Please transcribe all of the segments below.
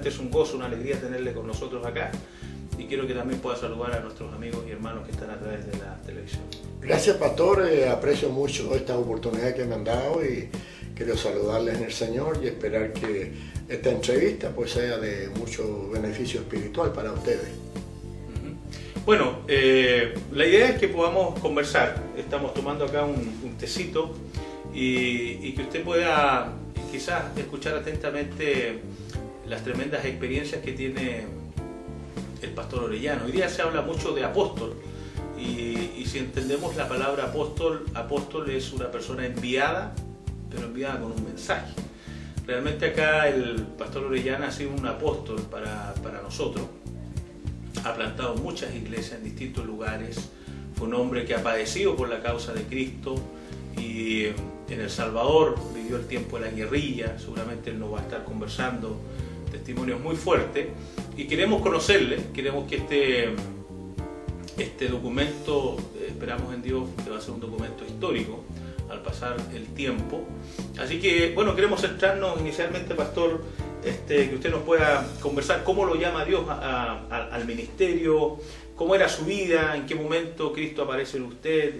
realmente es un gozo, una alegría tenerle con nosotros acá. Y quiero que también pueda saludar a nuestros amigos y hermanos que están a través de la televisión. Gracias, pastor. Aprecio mucho esta oportunidad que me han dado y quiero saludarles en el Señor y esperar que esta entrevista pues sea de mucho beneficio espiritual para ustedes. Bueno, la idea es que podamos conversar. Estamos tomando acá un tecito y que usted pueda quizás escuchar atentamente las tremendas experiencias que tiene el pastor Orellana. Hoy día se habla mucho de apóstol y si entendemos la palabra apóstol, apóstol es una persona enviada, pero enviada con un mensaje. Realmente acá el pastor Orellana ha sido un apóstol para nosotros. Ha plantado muchas iglesias en distintos lugares. Fue un hombre que ha padecido por la causa de Cristo y en El Salvador vivió el tiempo de la guerrilla. Seguramente él nos va a estar conversando testimonios muy fuertes y queremos conocerle. Queremos que este documento, esperamos en Dios que va a ser un documento histórico al pasar el tiempo. Así que, bueno, queremos centrarnos inicialmente, pastor, que usted nos pueda conversar cómo lo llama Dios al ministerio, cómo era su vida, en qué momento Cristo aparece en usted,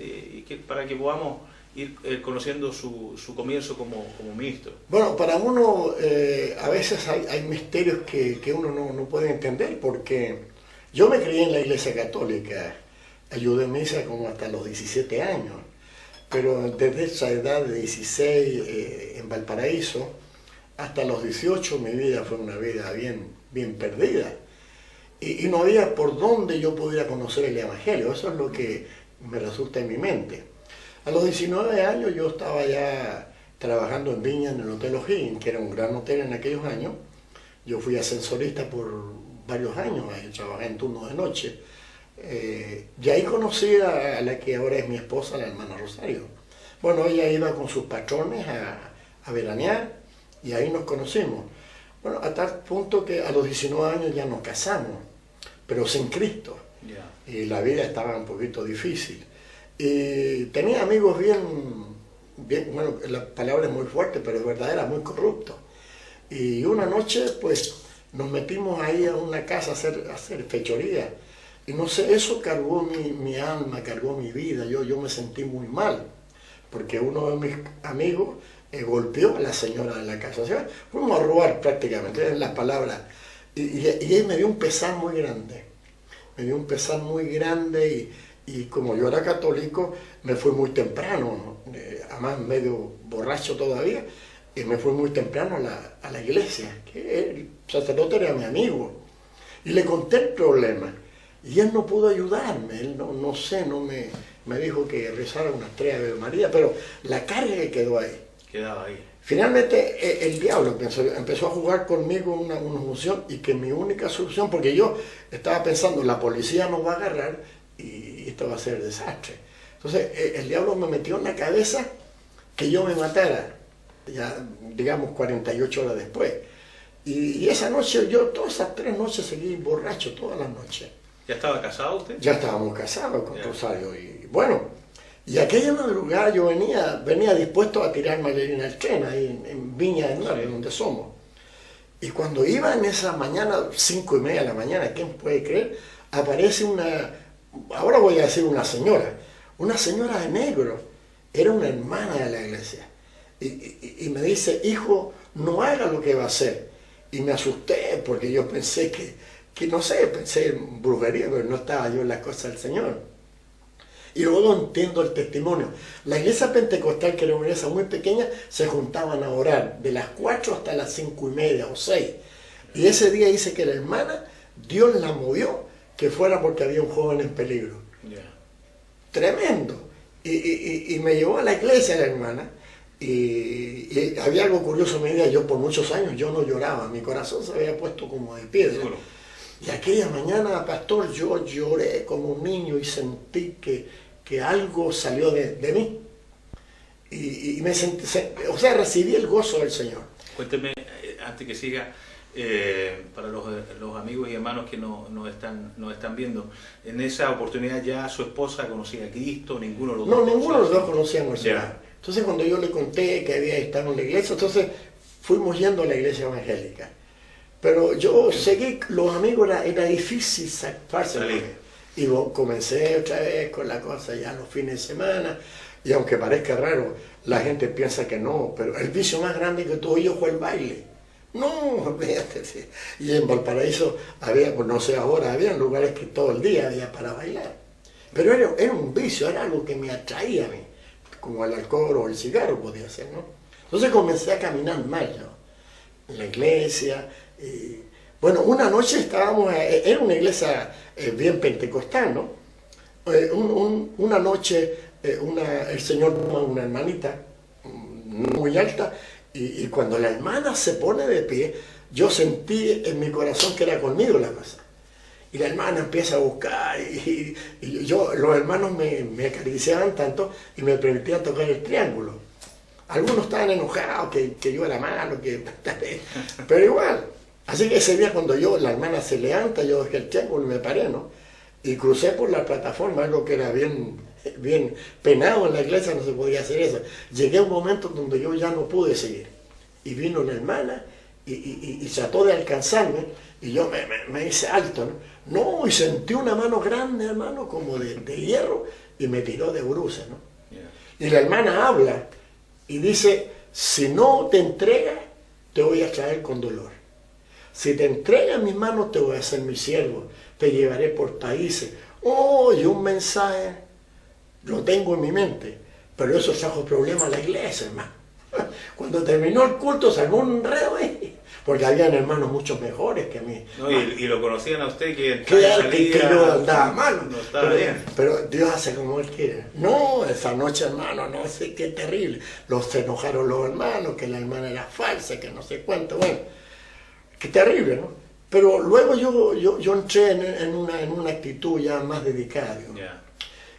para que podamos ir conociendo su comienzo como ministro. Bueno, para uno a veces hay misterios que uno no puede entender, porque yo me crié en la Iglesia Católica, ayudé en misa como hasta los 17 años, pero desde esa edad de 16 en Valparaíso hasta los 18 mi vida fue una vida bien perdida y no había por dónde yo pudiera conocer el Evangelio. Eso es lo que me resulta en mi mente. A los 19 años yo estaba ya trabajando en Viña en el Hotel O'Higgins, que era un gran hotel en aquellos años. Yo fui ascensorista por varios años, ahí trabajé en turno de noche. Y ahí conocí a la que ahora es mi esposa, la hermana Rosario. Bueno, ella iba con sus patrones a veranear y ahí nos conocimos. Bueno, a tal punto que a los 19 años ya nos casamos, pero sin Cristo. Yeah. Y la vida estaba un poquito difícil. Y tenía amigos bien, bueno, la palabra es muy fuerte, pero es verdad, era muy corrupto. Y una noche, pues, nos metimos ahí a una casa a hacer fechoría. Y no sé, eso cargó mi alma, cargó mi vida. Yo me sentí muy mal, porque uno de mis amigos golpeó a la señora de la casa. O sea, fuimos a robar prácticamente, en las palabras. Y él me dio un pesar muy grande. Me dio un pesar muy grande y como yo era católico, me fui muy temprano, además medio borracho todavía, y me fui muy temprano a la iglesia, que el sacerdote era mi amigo. Y le conté el problema. Y él no pudo ayudarme, él me dijo que rezara unas 3 Ave María, pero la carga que quedó ahí. Quedaba ahí. Finalmente el diablo empezó a jugar conmigo una función y que mi única solución, porque yo estaba pensando, la policía nos va a agarrar y esto va a ser desastre. Entonces el diablo me metió en la cabeza que yo me matara, ya digamos 48 horas después. Y esa noche, todas esas 3 noches seguí borracho, todas las noches. ¿Ya estaba casado usted? Ya estábamos casados con Rosario. Y bueno, y aquella madrugada yo venía dispuesto a tirarme en el tren, ahí en Viña del Mar, donde somos. Y cuando iba en esa mañana, 5:30 de la mañana, ¿quién puede creer? Aparece ahora voy a decir una señora de negro, era una hermana de la iglesia. Y me dice, hijo, no haga lo que va a hacer. Y me asusté porque yo pensé que no sé, pensé en brujería, pero no estaba yo en las cosas del Señor. Y luego entiendo el testimonio. La iglesia pentecostal, que era una iglesia muy pequeña, se juntaban a orar de las 4 hasta las 5:30 o 6. Y ese día dice que la hermana, Dios la movió, que fuera porque había un joven en peligro. Yeah. Tremendo. Y me llevó a la iglesia la hermana. Y había algo curioso en mi vida. Yo por muchos años yo no lloraba. Mi corazón se había puesto como de piedra. Bueno. Y aquella mañana, pastor, yo lloré como un niño y sentí que algo salió de mí. Y me sentí, recibí el gozo del Señor. Cuénteme, antes que siga, para los amigos y hermanos que nos están viendo, en esa oportunidad ya su esposa conocía a Cristo, ninguno de los dos. No, ninguno de los dos conocíamos al Señor. Entonces cuando yo le conté que había estado en la iglesia, entonces fuimos yendo a la iglesia evangélica. Pero yo seguí, los amigos era difícil sacarse. Y comencé otra vez con la cosa ya los fines de semana. Y aunque parezca raro, la gente piensa que no, pero el vicio más grande que tuve yo fue el baile. No, fíjate, sí. Y en Valparaíso había, pues no sé ahora, había lugares que todo el día había para bailar. Pero era un vicio, era algo que me atraía a mí, como el alcohol o el cigarro podía ser, ¿no? Entonces comencé a caminar mal yo, en la iglesia. Bueno, una noche estábamos, era una iglesia bien pentecostal, ¿no? Una noche el Señor toma una hermanita muy alta y cuando la hermana se pone de pie, yo sentí en mi corazón que era conmigo la cosa. Y la hermana empieza a buscar y los hermanos me acariciaban tanto y me permitían tocar el triángulo. Algunos estaban enojados que yo era malo, pero igual. Así que ese día cuando la hermana se levanta, yo dejé el triángulo y me paré, ¿no? Y crucé por la plataforma, algo que era bien penado en la iglesia, no se podía hacer eso. Llegué a un momento donde yo ya no pude seguir. Y vino la hermana y trató de alcanzarme y yo me hice alto, ¿no? No, y sentí una mano grande, hermano, como de hierro, y me tiró de bruces, ¿no? Yeah. Y la hermana habla y dice, si no te entregas, te voy a traer con dolor. Si te entregas en mis manos, te voy a hacer mi siervo, te llevaré por países. Oh, y un mensaje, lo tengo en mi mente, pero eso trajo problemas a la iglesia, hermano. Cuando terminó el culto, salió un enredo ahí. Porque habían hermanos muchos mejores que a mí. No, y lo conocían a usted que yo andaba malo. No estaba bien. Pero Dios hace como Él quiere. No, esa noche, hermano, no sé qué terrible. Se enojaron los hermanos, que la hermana era falsa, que no sé cuánto. Bueno, qué terrible, ¿no? Pero luego yo entré en una actitud ya más dedicada, digamos. Yeah.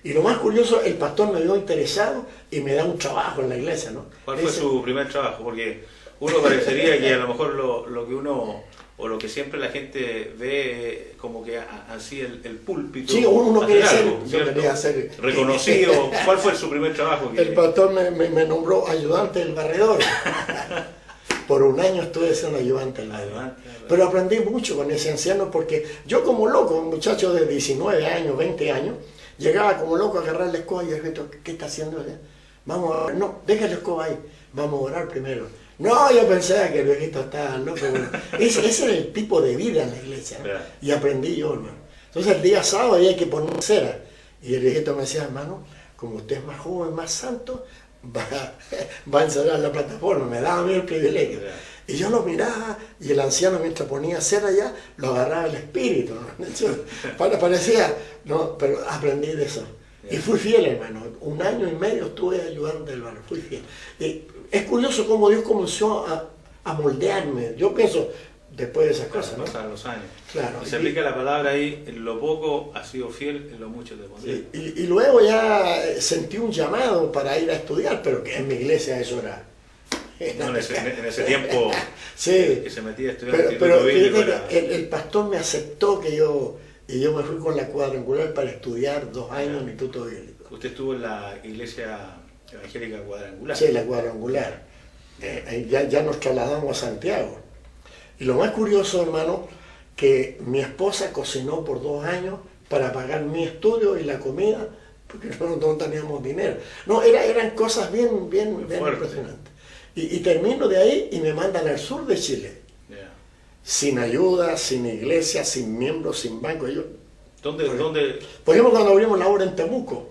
Y lo más curioso, el pastor me vio interesado y me da un trabajo en la iglesia, ¿no? ¿Cuál fue su primer trabajo? Porque uno parecería que a lo mejor lo que uno, o lo que siempre la gente ve como que así el púlpito. Sí, uno quería hacer. Reconocido. ¿Cuál fue su primer trabajo? El pastor me nombró ayudante del barredor. Por un año estuve siendo ayudante del barredor. Pero aprendí mucho con ese anciano porque yo como loco, un muchacho de 19 años, 20 años, llegaba como loco a agarrar la escoba y el viejito, ¿qué está haciendo allá? Vamos a orar. No, deja la escoba ahí, vamos a orar primero. No, yo pensaba que el viejito estaba loco. Bueno, ese era el tipo de vida en la iglesia, ¿no? Y aprendí yo, hermano. Entonces el día sábado había que poner cera. Y el viejito me decía, hermano, como usted es más joven, más santo, va a encerrar la plataforma. Me daba a mí el privilegio. Y yo lo miraba y el anciano mientras ponía cera allá, lo agarraba el espíritu, ¿no? Parecía, no, pero aprendí de eso. Y fui fiel, hermano. 1 año y medio estuve ayudando del barrio, fui fiel. Y es curioso cómo Dios comenzó a moldearme. Yo pienso, después de esas cosas, ¿no? Pasan los años. Claro. Y se aplica la palabra ahí, en lo poco has sido fiel, en lo mucho te pondré. Y luego ya sentí un llamado para ir a estudiar, pero que en mi iglesia eso era... No, en ese tiempo sí, que se metía a estudiar pero el pastor me aceptó y yo me fui con la cuadrangular para estudiar 2 años en Instituto Bíblico. ¿Usted estuvo en la iglesia evangélica cuadrangular? Sí, la cuadrangular. Ya nos trasladamos a Santiago. Y lo más curioso, hermano, que mi esposa cocinó por 2 años para pagar mi estudio y la comida, porque no teníamos dinero. No, eran cosas bien impresionantes. Y termino de ahí y me mandan al sur de Chile. Yeah. Sin ayuda, sin iglesia, sin miembros, sin banco. ¿Dónde? Por ejemplo, cuando abrimos la obra en Temuco.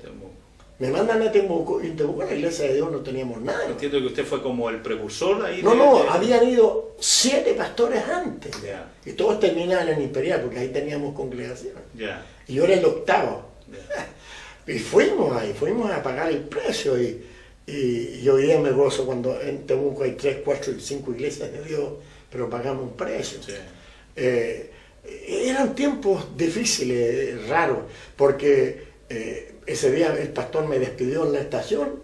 Me mandan a Temuco y en Temuco en la iglesia de Dios no teníamos nada. Entiendo que usted fue como el precursor ahí. Habían ido 7 pastores antes. Yeah. Y todos terminaban en Imperial porque ahí teníamos congregación. Yeah. Y yo era el 8º. Yeah. Y fuimos a pagar el precio y hoy día me gozo cuando en Temuco hay 3, 4 y 5 iglesias de Dios, pero pagamos un precio. Sí. Eran tiempos difíciles, raros, porque ese día el pastor me despidió en la estación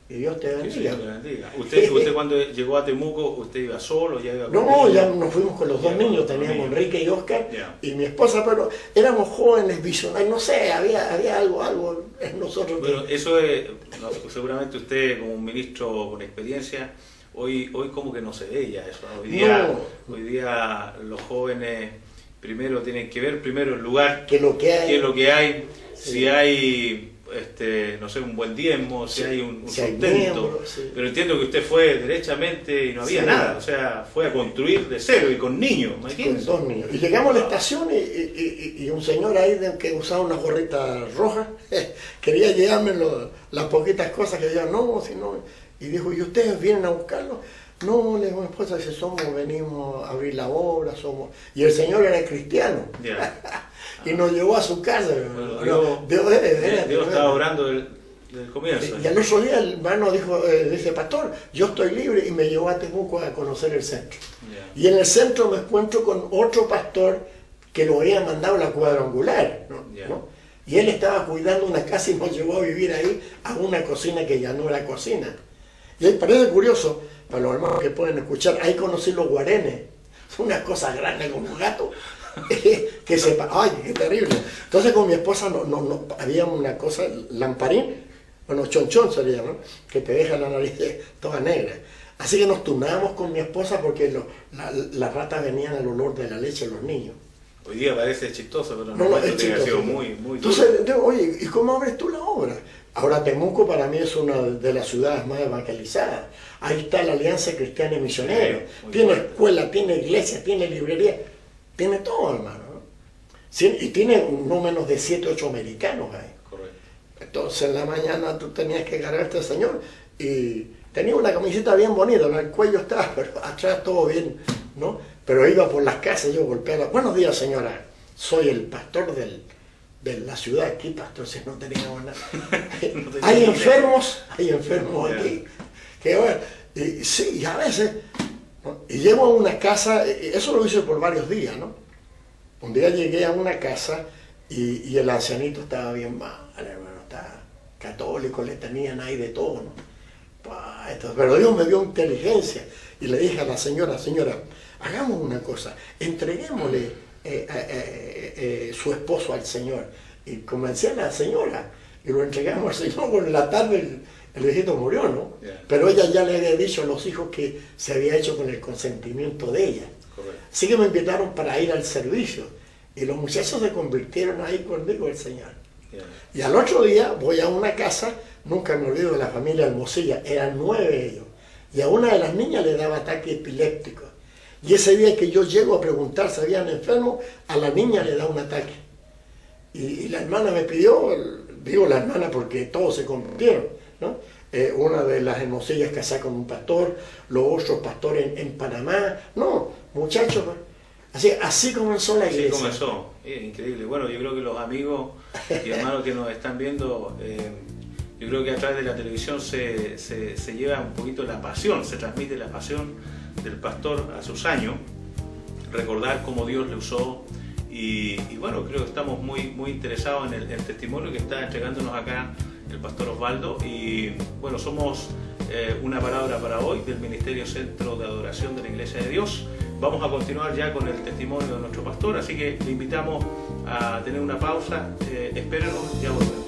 y Dios te bendiga. Dios te bendiga. ¿Usted cuando llegó a Temuco, usted iba solo? ¿Ya iba no, ya nos fuimos con los 2 niños, teníamos Enrique y Oscar y mi esposa, pero éramos jóvenes, visionarios, no sé, había algo en nosotros. Bueno, eso es, seguramente usted como un ministro con experiencia, hoy como que no se ve ya eso. No. Hoy día los jóvenes primero tienen que ver primero el lugar, Que lo que hay, qué es lo que hay, sí. si hay no sé, un buen diezmo, si Sí, hay un si hay sustento, miembros, sí. pero entiendo que usted fue derechamente y no había Sí. nada, o sea, fue a construir de cero y con niños, con imagínense. 2 niños. Y llegamos a la estación y un señor ahí que usaba una gorrita roja quería llevarme las poquitas cosas que yo, no, si no. Y dijo, ¿y ustedes vienen a buscarlo? No, le dijo mi esposa, dice, venimos a abrir la obra, somos. Y el señor era cristiano. Ya. Y nos llevó a su casa. Bueno, Dios estaba orando del comienzo. Y al otro día el hermano dice, pastor, yo estoy libre, y me llevó a Temuco a conocer el centro. Ya. Y en el centro me encuentro con otro pastor que lo había mandado a la cuadrangular, ¿no? Ya. ¿no? Y él estaba cuidando una casa y nos llevó a vivir ahí a una cocina que ya no era cocina. Y ahí parece curioso, para los hermanos que pueden escuchar, ahí conocí los guarenes, unas cosas grandes como un gato, que se... ¡Ay, qué terrible! Entonces con mi esposa no, había una cosa, lamparín, bueno, chonchón se le llama, que te deja la nariz toda negra. Así que nos turnábamos con mi esposa porque las ratas venían al olor de la leche de los niños. Hoy día parece chistoso, pero No, es tiene que haber chistoso. sido muy duro. Entonces, digo, oye, ¿y cómo abres tú la obra? Ahora Temuco para mí es una de las ciudades más evangelizadas. Ahí está la Alianza Cristiana y Misionera. Sí, muy Tiene fuerte. escuela, tiene iglesia, tiene librería, tiene todo, hermano, ¿no? Sí, y tiene no menos de 7, 8 americanos ahí. Correcto. Entonces en la mañana tú tenías que agarrarte al Señor y tenía una camiseta bien bonita, ¿no? El cuello estaba, pero atrás todo bien, ¿no? Pero iba por las casas, yo golpeaba, buenos días señora, soy el pastor de la ciudad aquí, pastor, si no teníamos nada. No tenía hay idea. enfermos Ya. aquí, que bueno, y sí, y a veces, ¿no? Y llego a una casa, eso lo hice por varios días, ¿no? Un día llegué a una casa y el ancianito estaba bien mal, hermano, estaba católico, le tenían ahí de todo, ¿no? Pero Dios me dio inteligencia y le dije a la señora, hagamos una cosa, entreguémosle su esposo al Señor. Y convencí a la señora y lo entregamos al Señor. Por la tarde el viejito murió, ¿no? Yeah. Pero ella ya le había dicho a los hijos que se había hecho con el consentimiento de ella. Correcto. Así que me invitaron para ir al servicio y los muchachos se convirtieron ahí conmigo el Señor. Ya. Y al otro día voy a una casa, nunca me olvido de la familia Hermosilla, eran 9 ellos, y a una de las niñas le daba ataque epiléptico. Y ese día que yo llego a preguntar si habían enfermo, a la niña le da un ataque. Y la hermana me pidió, digo la hermana porque todos se convirtieron, ¿no? Una de las Hermosillas casada con un pastor, los otros pastores en Panamá, no, muchachos, así comenzó la iglesia. Así comenzó, increíble. Bueno, yo creo que los amigos y hermanos que nos están viendo, yo creo que a través de la televisión se lleva un poquito la pasión, se transmite la pasión del pastor a sus años, recordar cómo Dios le usó y bueno, creo que estamos muy interesados en el testimonio que está entregándonos acá el pastor Osvaldo y bueno, somos una palabra para hoy del Ministerio Centro de Adoración de la Iglesia de Dios. Vamos a continuar ya con el testimonio de nuestro pastor, así que le invitamos a tener una pausa, espérenos, ya volvemos.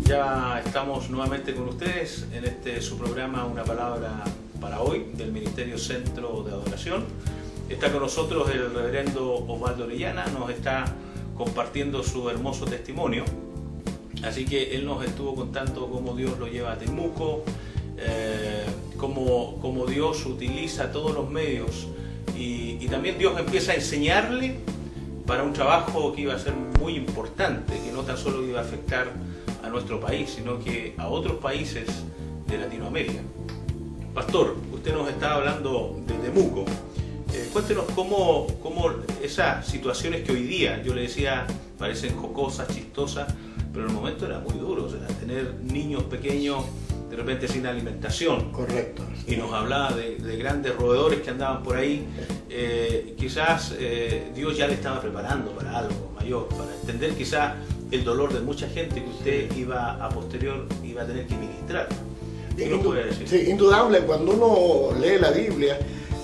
Ya estamos nuevamente con ustedes en su programa Una Palabra para Hoy del Ministerio Centro de Adoración. Está con nosotros el reverendo Osvaldo Orellana, nos está compartiendo su hermoso testimonio. Así que él nos estuvo contando cómo Dios lo lleva a Temuco, cómo Dios utiliza todos los medios y también Dios empieza a enseñarle para un trabajo que iba a ser muy importante, que no tan solo iba a afectar a nuestro país, sino que a otros países de Latinoamérica. Pastor, usted nos estaba hablando de Temuco. Cuéntenos cómo esas situaciones que hoy día, yo le decía, parecen jocosas, chistosas, pero en el momento era muy duro, o sea, tener niños pequeños de repente sin alimentación. Correcto. Y nos hablaba de grandes roedores que andaban por ahí. Quizás Dios ya le estaba preparando para algo mayor, para entender quizás el dolor de mucha gente que usted iba a posterior iba a tener que ministrar. ¿Qué nos puede decir? Sí, indudable, cuando uno lee la Biblia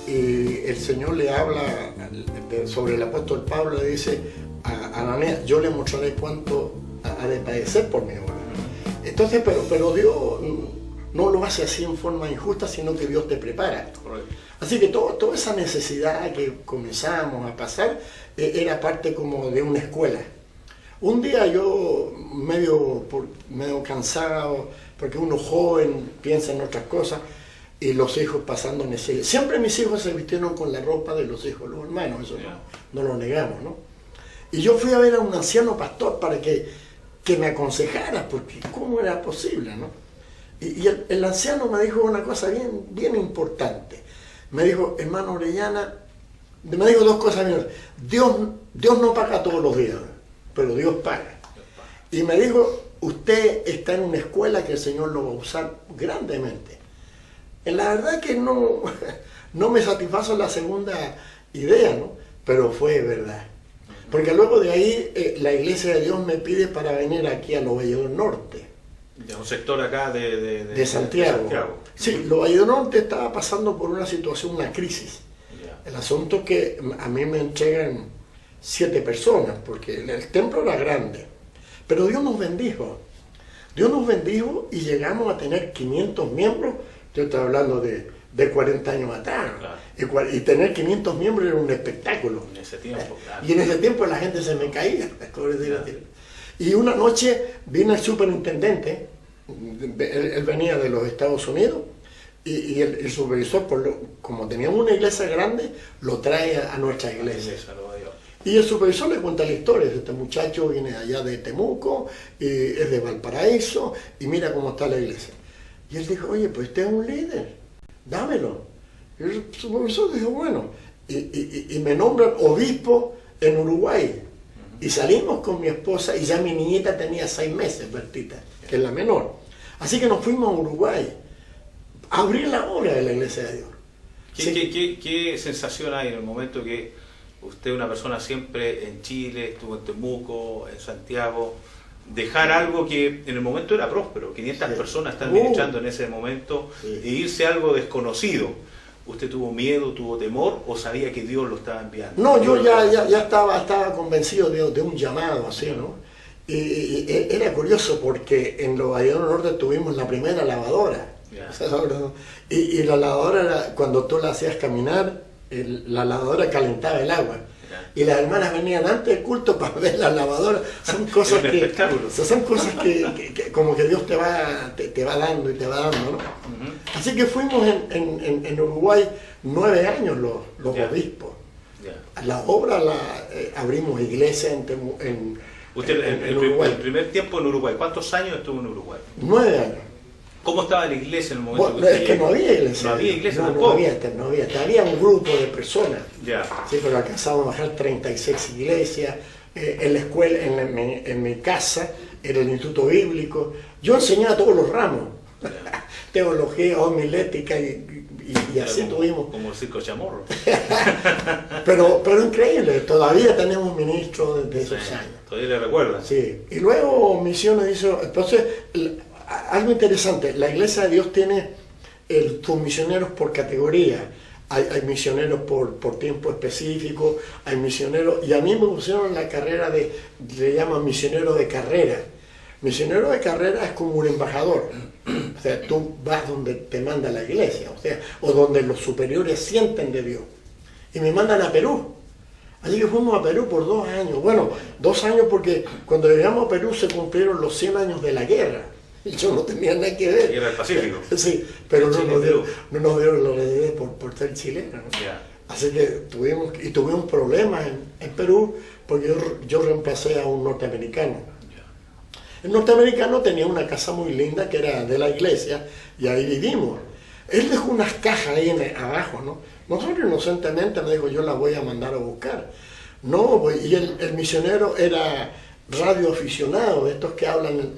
y el Señor le habla sobre el apóstol Pablo, le dice a Ananías, yo le mostraré cuánto ha de padecer por mi obra. Entonces, pero Dios no lo hace así en forma injusta, sino que Dios te prepara. Correcto. Así que toda esa necesidad que comenzamos a pasar era parte como de una escuela. Un día yo, medio cansado, porque uno joven piensa en otras cosas, y los hijos pasando necesidad. Siempre mis hijos se vistieron con la ropa de los hijos de los hermanos, eso no lo negamos, ¿no? Y yo fui a ver a un anciano pastor para que me aconsejara, porque cómo era posible, ¿no? Y el anciano me dijo una cosa bien importante. Me dijo, hermano Orellana, me dijo dos cosas bien. Dios no paga todos los días, pero Dios paga. Y me dijo, usted está en una escuela que el Señor lo va a usar grandemente. La verdad que no me satisfazo la segunda idea, ¿no? Pero fue verdad. Porque luego de ahí la Iglesia de Dios me pide para venir aquí a Los Valles del Norte. De un sector acá de Santiago. Sí, Los Valles del Norte estaba pasando por una situación, una crisis. El asunto es que a mí me entregan 7 personas, porque el templo era grande. Pero Dios nos bendijo. Dios nos bendijo y llegamos a tener 500 miembros. Yo estoy hablando de 40 años atrás. Claro. Y tener 500 miembros era un espectáculo. En ese tiempo, claro. Y en ese tiempo la gente se me caía. Claro. Y una noche vino el superintendente, él venía de los Estados Unidos, y el supervisor, como teníamos una iglesia grande, lo trae a nuestra iglesia. Y el supervisor le cuenta la historia. Este muchacho viene allá de Temuco, es de Valparaíso, y mira cómo está la iglesia. Y él dijo, oye, pues usted es un líder, dámelo. Y el supervisor dijo, bueno, y me nombran obispo en Uruguay. Y salimos con mi esposa, y ya mi niñita tenía 6 meses, Bertita, que es la menor. Así que nos fuimos a Uruguay a abrir la obra de la Iglesia de Dios. ¿Qué sensación hay en el momento que usted, una persona siempre en Chile, estuvo en Temuco, en Santiago, dejar algo que en el momento era próspero, 500 personas están ministrando en ese momento, e irse a algo desconocido? ¿Usted tuvo miedo, tuvo temor o sabía que Dios lo estaba enviando? No, yo ya estaba convencido de un llamado así, ¿no? Y era curioso porque en Los Valles del Norte tuvimos la primera lavadora. Y la lavadora era, cuando tú la hacías caminar, la lavadora calentaba el agua. Y las hermanas venían antes del culto para ver la lavadora. Son cosas que como que Dios te va dando y te va dando, ¿no? Así que fuimos en Uruguay 9 años los obispos. La obra abrimos iglesia en Uruguay. El primer tiempo en Uruguay. ¿Cuántos años estuvo en Uruguay? 9 años. ¿Cómo estaba la iglesia en el momento que usted no había iglesia. No había iglesia no había. Había un grupo de personas. Ya. Sí, pero alcanzamos a bajar 36 iglesias. En la escuela, en mi casa, en el instituto bíblico. Yo enseñaba todos los ramos. Teología, homilética y así tuvimos. Como el circo chamorro. pero increíble, todavía tenemos ministros de esos años. Todavía le recuerdan. Sí. Y luego Misiones hizo. Entonces, algo interesante, la Iglesia de Dios tiene sus misioneros por categoría. Hay misioneros por tiempo específico, hay misioneros, y a mí me pusieron la carrera le llaman misionero de carrera. Misionero de carrera es como un embajador, o sea, tú vas donde te manda la iglesia, o donde los superiores sienten de Dios. Y me mandan a Perú. Así que fuimos a Perú por 2 años. Bueno, 2 años porque cuando llegamos a Perú se cumplieron los 100 años de la guerra. Y yo no tenía nada que ver. La guerra del Pacífico. Sí, pero no nos dieron la heredad por ser chileno, ¿no? Así que tuvimos problemas en Perú porque yo reemplacé a un norteamericano. El norteamericano tenía una casa muy linda que era de la iglesia y ahí vivimos. Él dejó unas cajas ahí abajo, ¿no? Nosotros inocentemente me dijo, yo las voy a mandar a buscar. No, y el misionero era radioaficionado, de estos que hablan,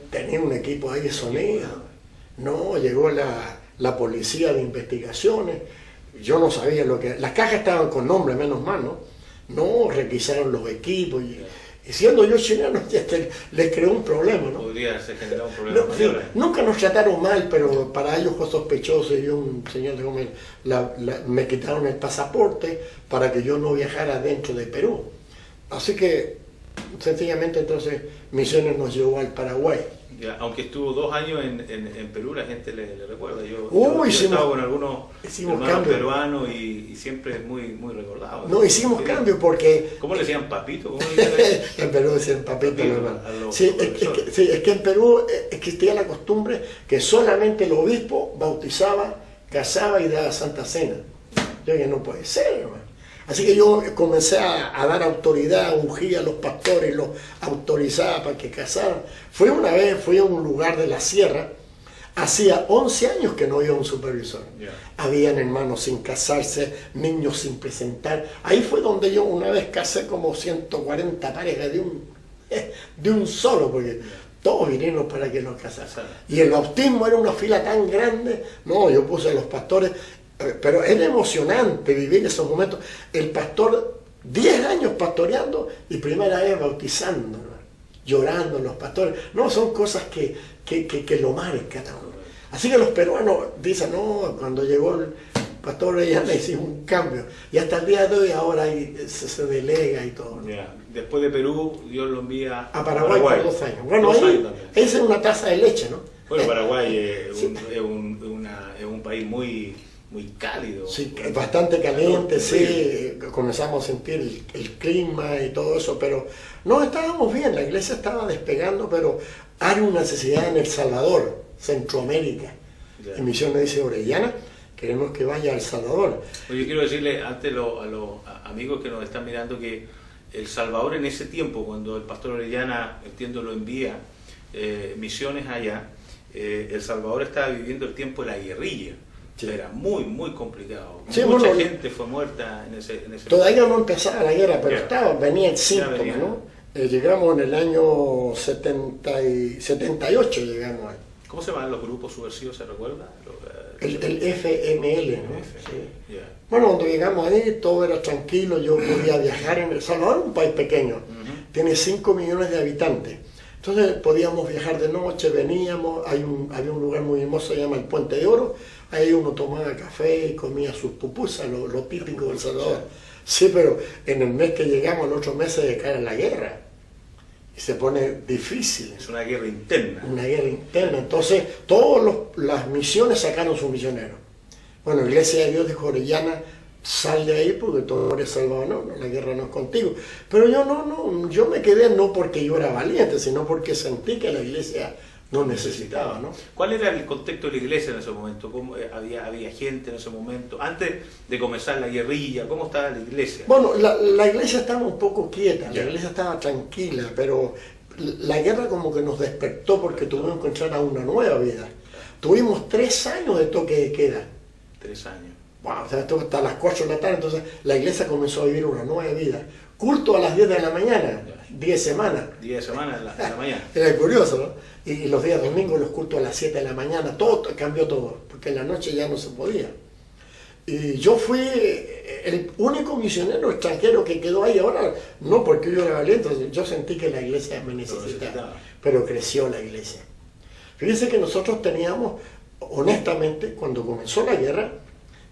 tenía un equipo ahí de sonido. No, llegó la policía de investigaciones, yo no sabía lo que... Las cajas estaban con nombre, menos mal, ¿no? No, requisaron los equipos y siendo yo chileno les creó un problema, ¿no? Podría ser generado un problema mayor. Nunca nos trataron mal, pero para ellos fue sospechoso y un señor me quitaron el pasaporte para que yo no viajara dentro de Perú. Así que Sencillamente entonces Misiones nos llevó al Paraguay. Ya, aunque estuvo 2 años en Perú, la gente le recuerda. Yo he Hicimos, estado con algunos hermanos cambio. peruanos y siempre es muy recordado. No, hicimos cambio porque... ¿Cómo le decían papito? ¿Cómo le decían? En Perú decían papito. Sí, es que en Perú existía la costumbre que solamente el obispo bautizaba, casaba y daba Santa Cena. Yo dije, no puede ser, hermano. Así que yo comencé a dar autoridad, ungí a los pastores, los autorizaba para que casaran. Fui a un lugar de la sierra, hacía 11 años que no iba un supervisor. Yeah. Habían hermanos sin casarse, niños sin presentar. Ahí fue donde yo una vez casé como 140 parejas de un solo, porque todos vinieron para que los casaran. Y el bautismo era una fila tan grande, no, yo puse a los pastores... Pero era emocionante vivir esos momentos. El pastor, 10 años pastoreando y primera vez bautizando, ¿no? Llorando los pastores. No, son cosas que lo marcan. ¿No? Así que los peruanos dicen, no, cuando llegó el pastor Orellana hicimos un cambio. Y hasta el día de hoy ahora se delega y todo. ¿No? Yeah. Después de Perú, Dios lo envía a Paraguay por 2 años. Bueno, ahí esa es una taza de leche, ¿no? Bueno, Paraguay es un país muy cálido. Sí, bastante caliente, sí, comenzamos a sentir el clima y todo eso, pero no estábamos bien, la iglesia estaba despegando, pero hay una necesidad en El Salvador, Centroamérica. Y Misiones dice, Orellana, queremos que vaya a El Salvador. Yo quiero decirle antes a los amigos que nos están mirando que El Salvador en ese tiempo, cuando el pastor Orellana, entiendo, lo envía misiones allá, El Salvador estaba viviendo el tiempo de la guerrilla. Sí. Era muy complicado. Sí, mucha gente fue muerta en ese todavía no empezaba la guerra, pero venía el síntoma, ¿no? Llegamos en el año 78, llegamos ahí. ¿Cómo se llaman los grupos subversivos, se recuerda? El FML, ¿no? Sí. Yeah. Bueno, cuando llegamos ahí todo era tranquilo, yo podía viajar en El Salvador, un país pequeño, tiene 5 millones de habitantes. Entonces podíamos viajar de noche, veníamos, había un lugar muy hermoso, se llama el Puente de Oro, ahí uno tomaba café y comía sus pupusas, lo típico del Salvador. Sí, pero en el mes que llegamos, el otro mes se declara la guerra y se pone difícil. Es una guerra interna. Una guerra interna, entonces todas las misiones sacaron sus misioneros. Bueno, Iglesia de Dios dijo, Orellana, sal de ahí porque tú eres salvado, no, la guerra no es contigo. Pero yo me quedé no porque yo era valiente, sino porque sentí que la iglesia no necesitaba, ¿no? ¿Cuál era el contexto de la iglesia en ese momento? ¿Cómo había gente en ese momento? Antes de comenzar la guerrilla, ¿cómo estaba la iglesia? Bueno, la iglesia estaba un poco quieta, la iglesia estaba tranquila, pero la guerra como que nos despertó porque tuvimos que entrar a una nueva vida. Tuvimos 3 años de toque de queda. 3 años. Wow, o sea, esto hasta las 4 de la tarde, entonces la iglesia comenzó a vivir una nueva vida. Culto a las 10 de la mañana, 10 semanas. 10 semanas en la mañana. Era curioso, ¿no? Y los días domingos los cultos a las 7 de la mañana, todo cambió todo, porque en la noche ya no se podía. Y yo fui el único misionero extranjero que quedó ahí. Ahora, no porque yo era valiente, yo sentí que la iglesia me necesitaba, pero creció la iglesia. Fíjense que nosotros teníamos, honestamente, cuando comenzó la guerra,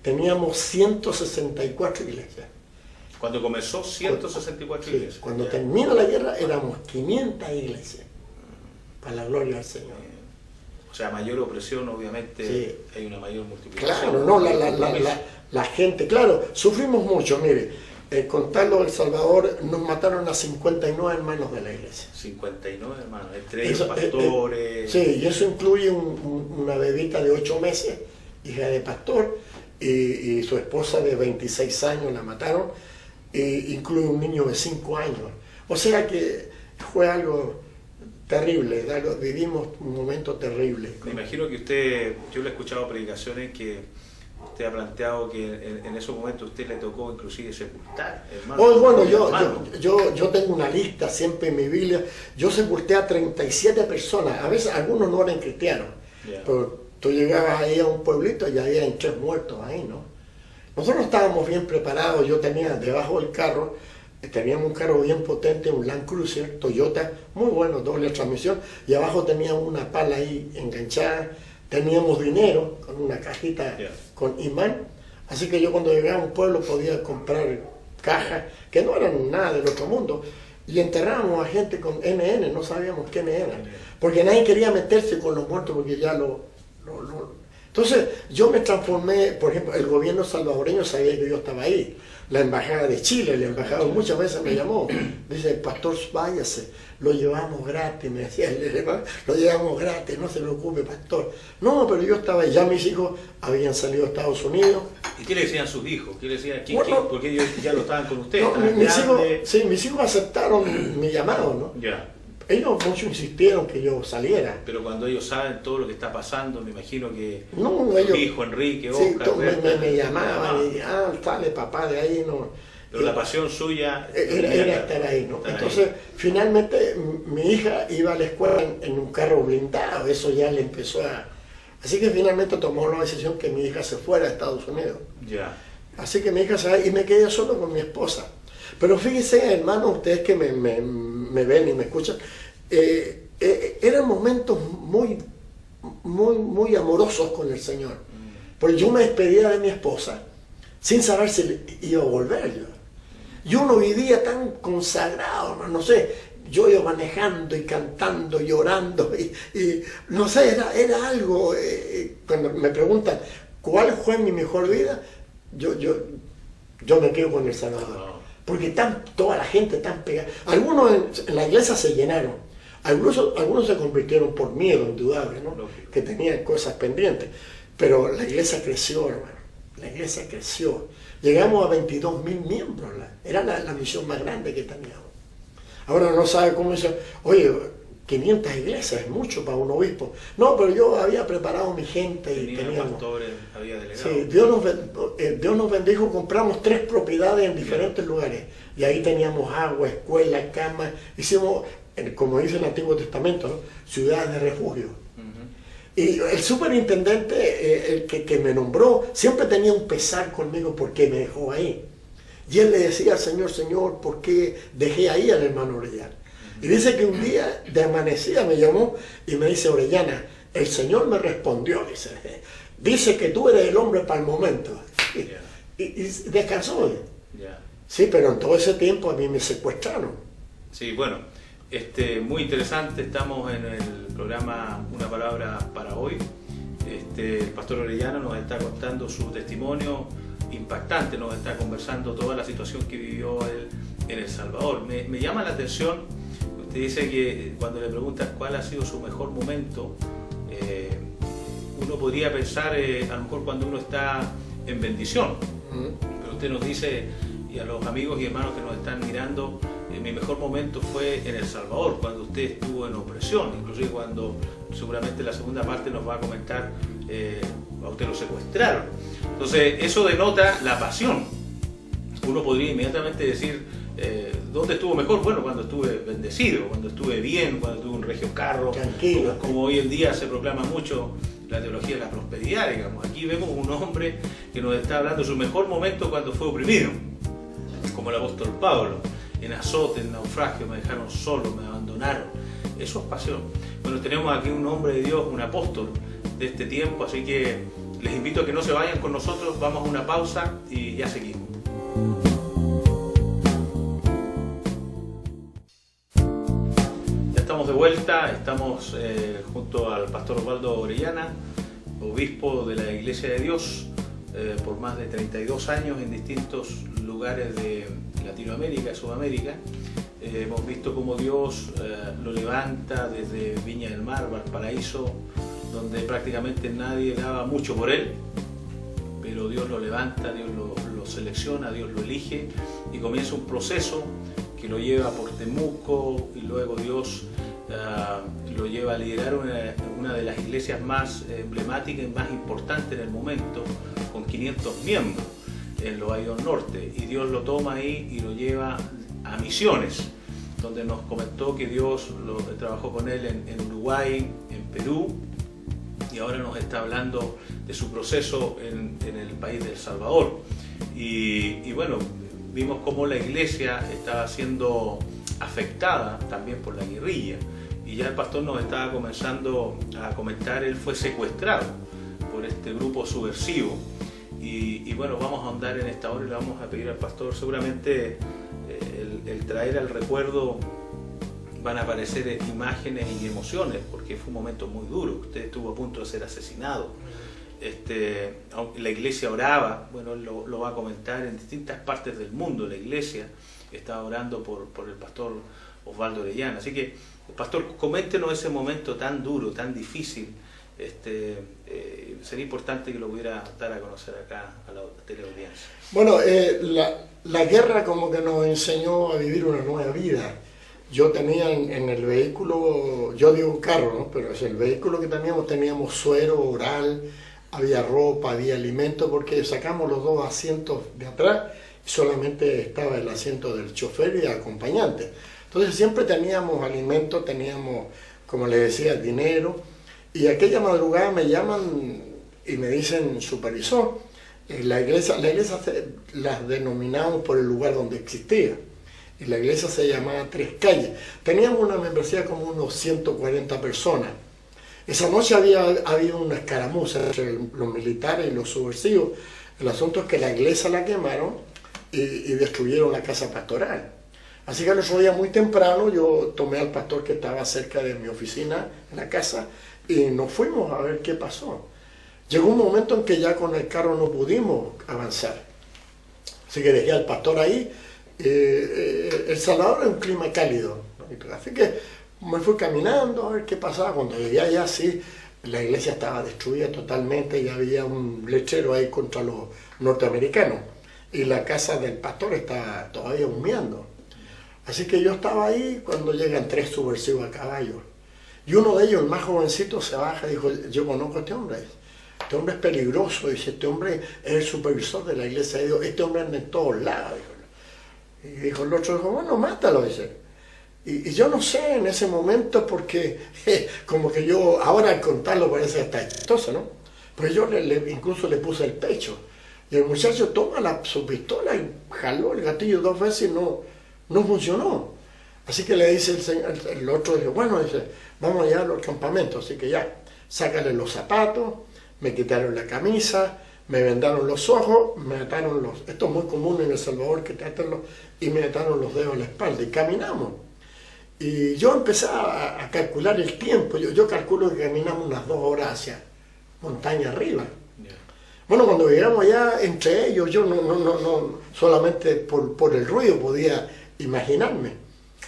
teníamos 164 iglesias. Cuando comenzó, 164 iglesias. Sí, cuando terminó la guerra éramos 500 iglesias. Para la gloria del Señor. O sea, mayor opresión, obviamente, sí. Hay una mayor multiplicación. Claro, no, la gente, claro, sufrimos mucho, mire, contarlo El Salvador, nos mataron a 59 hermanos de la iglesia. 59 hermanos, entre ellos pastores. Sí, y eso incluye una bebita de 8 meses, hija de pastor, y su esposa de 26 años la mataron, e incluye un niño de 5 años. O sea que fue algo terrible, vivimos un momento terrible. Me imagino que usted, yo le he escuchado predicaciones que usted ha planteado que en esos momentos a usted le tocó inclusive sepultar hermanos. Oh, bueno, yo tengo una lista siempre en mi Biblia, yo sepulté a 37 personas, a veces algunos no eran cristianos, pero tú llegabas ahí a un pueblito y había 3 muertos ahí, ¿no? Nosotros estábamos bien preparados, yo tenía debajo del carro, teníamos un carro bien potente, un Land Cruiser, Toyota, muy bueno, doble transmisión, y abajo teníamos una pala ahí enganchada, teníamos dinero con una cajita con imán, así que yo cuando llegaba a un pueblo podía comprar cajas, que no eran nada del otro mundo, y enterrábamos a gente con NN, no sabíamos quiénes eran, porque nadie quería meterse con los muertos porque ya Entonces yo me transformé, por ejemplo, el gobierno salvadoreño sabía que yo estaba ahí, la embajada de Chile, el embajador muchas veces me llamó, dice, pastor, váyase, lo llevamos gratis, me decía, lo llevamos gratis, no se preocupe, pastor. No, pero yo estaba ahí, ya mis hijos habían salido a Estados Unidos. ¿Y qué le decían sus hijos? ¿Qué le decían? Bueno, porque ellos ya lo estaban con usted. No, mis hijos aceptaron mi llamado, ¿no? Ya. Ellos mucho insistieron que yo saliera. Pero cuando ellos saben todo lo que está pasando, me imagino que ellos, su hijo, Enrique, Oscar... Sí, me llamaban y sale papá de ahí, ¿no? Pero la pasión suya era estar ahí, ¿no? Entonces, finalmente, mi hija iba a la escuela en un carro blindado, eso ya le empezó a... Así que finalmente tomó la decisión que mi hija se fuera a Estados Unidos. Ya. Así que mi hija se va y me quedé solo con mi esposa. Pero fíjense, hermanos, ustedes que me ven y me escuchan, eran momentos muy amorosos con el Señor. Porque yo me despedía de mi esposa sin saber si iba a volver yo. Yo no vivía tan consagrado, no sé, yo iba manejando y cantando, llorando, y no sé, era algo, cuando me preguntan cuál fue mi mejor vida, yo me quedo con el Salvador. Porque toda la gente tan pegada. Algunos en la iglesia se llenaron, algunos se convirtieron por miedo, indudable, ¿no? Que tenían cosas pendientes, pero la iglesia creció, hermano, la iglesia creció. Llegamos a 22.000 miembros, era la misión más grande que teníamos. Ahora no sabe cómo dice, oye, 500 iglesias es mucho para un obispo. No, pero yo había preparado mi gente y teníamos... pastores, había delegado. Sí, Dios nos bendijo, compramos 3 propiedades en diferentes lugares. Y ahí teníamos agua, escuela, cama. Hicimos, como dice el Antiguo Testamento, ¿no? Ciudades de refugio. Y el superintendente, el que me nombró, siempre tenía un pesar conmigo porque me dejó ahí. Y él le decía al Señor, Señor, ¿por qué dejé ahí al hermano Orellana? Y dice que un día de amanecida me llamó y me dice, Orellana, el Señor me respondió, dice que tú eres el hombre para el momento. Y descansó. Sí, pero en todo ese tiempo a mí me secuestraron. Sí, bueno, muy interesante, estamos en el programa Una Palabra para Hoy. El pastor Orellana nos está contando su testimonio impactante, nos está conversando toda la situación que vivió él en El Salvador. Me llama la atención, usted dice que cuando le preguntan cuál ha sido su mejor momento, uno podría pensar a lo mejor cuando uno está en bendición, pero usted nos dice, y a los amigos y hermanos que nos están mirando, mi mejor momento fue en El Salvador, cuando usted estuvo en opresión, inclusive cuando seguramente la segunda parte nos va a comentar, a usted lo secuestraron. Entonces eso denota la pasión. Uno podría inmediatamente decir, ¿dónde estuvo mejor? Bueno, cuando estuve bendecido, cuando estuve bien, cuando tuve un regio carro, tranquilo, como hoy en día se proclama mucho la teología de la prosperidad, digamos. Aquí vemos un hombre que nos está hablando de su mejor momento cuando fue oprimido, como el apóstol Pablo, en azote, en naufragio, me dejaron solo, me abandonaron. Eso es pasión. Bueno, tenemos aquí un hombre de Dios, un apóstol de este tiempo, así que les invito a que no se vayan con nosotros, vamos a una pausa y ya seguimos. Ya estamos de vuelta, estamos junto al pastor Osvaldo Orellana, obispo de la Iglesia de Dios, por más de 32 años en distintos lugares de Latinoamérica y Sudamérica. Hemos visto cómo Dios lo levanta desde Viña del Mar, Valparaíso, donde prácticamente nadie daba mucho por él, pero Dios lo levanta, Dios lo selecciona, Dios lo elige y comienza un proceso que lo lleva por Temuco y luego Dios lo lleva a liderar una de las iglesias más emblemáticas y más importantes en el momento, con 500 miembros en los Ayllón Norte, y Dios lo toma ahí y lo lleva a Misiones, donde nos comentó que Dios trabajó con él en Uruguay, en Perú, y ahora nos está hablando de su proceso en el país de El Salvador. Y bueno, vimos cómo la iglesia estaba siendo afectada también por la guerrilla, y ya el pastor nos estaba comenzando a comentar, él fue secuestrado por este grupo subversivo, y bueno, vamos a ahondar en esta hora y le vamos a pedir al pastor, seguramente el traer al recuerdo van a aparecer imágenes y emociones, porque fue un momento muy duro. Usted estuvo a punto de ser asesinado. Aunque la iglesia oraba, bueno, él lo va a comentar, en distintas partes del mundo la iglesia estaba orando por el pastor Osvaldo Orellana. Así que, pastor, coméntenos ese momento tan duro, tan difícil. Sería importante que lo pudiera dar a conocer acá a la teleaudiencia. Bueno, la guerra como que nos enseñó a vivir una nueva vida. Yo tenía en el vehículo, yo digo un carro, ¿no? Pero es el vehículo que teníamos suero oral, había ropa, había alimento, porque sacamos los dos asientos de atrás y solamente estaba el asiento del chofer y el acompañante. Entonces siempre teníamos alimento, teníamos, como le decía, dinero. Y aquella madrugada me llaman y me dicen supervisor. La iglesia la denominamos por el lugar donde existía. Y la iglesia se llamaba Tres Calles. Teníamos una membresía como unos 140 personas. Esa noche había habido una escaramuza entre los militares y los subversivos. El asunto es que la iglesia la quemaron y destruyeron la casa pastoral. Así que el otro día muy temprano yo tomé al pastor que estaba cerca de mi oficina, en la casa, y nos fuimos a ver qué pasó. Llegó un momento en que ya con el carro no pudimos avanzar. Así que dejé al pastor ahí. El Salvador es un clima cálido, ¿no? Así que me fui caminando a ver qué pasaba. Cuando llegué allá, sí, la iglesia estaba destruida totalmente y había un lechero ahí contra los norteamericanos. Y la casa del pastor estaba todavía humeando. Así que yo estaba ahí cuando llegan 3 subversivos a caballo. Y uno de ellos, el más jovencito, se baja y dijo, yo conozco a este hombre es peligroso, dice, este hombre es el supervisor de la iglesia de Dios, este hombre anda en todos lados. Y dijo el otro, dijo, bueno, mátalo, dice. Y yo no sé en ese momento porque como que yo, ahora al contarlo parece hasta chistoso, ¿no? Pues yo incluso le puse el pecho. Y el muchacho toma su pistola y jaló el gatillo 2 veces y no funcionó. Así que le dice el otro, dice, bueno, dice, vamos a llevarlo al campamento. Así que ya, sácale los zapatos, me quitaron la camisa, me vendaron los ojos, me ataron esto es muy común en El Salvador, que te atan y me ataron los dedos en la espalda y caminamos. Y yo empecé a calcular el tiempo, yo calculo que caminamos unas 2 horas hacia montaña arriba. Yeah. Bueno, cuando llegamos allá, entre ellos, yo no solamente por el ruido podía imaginarme.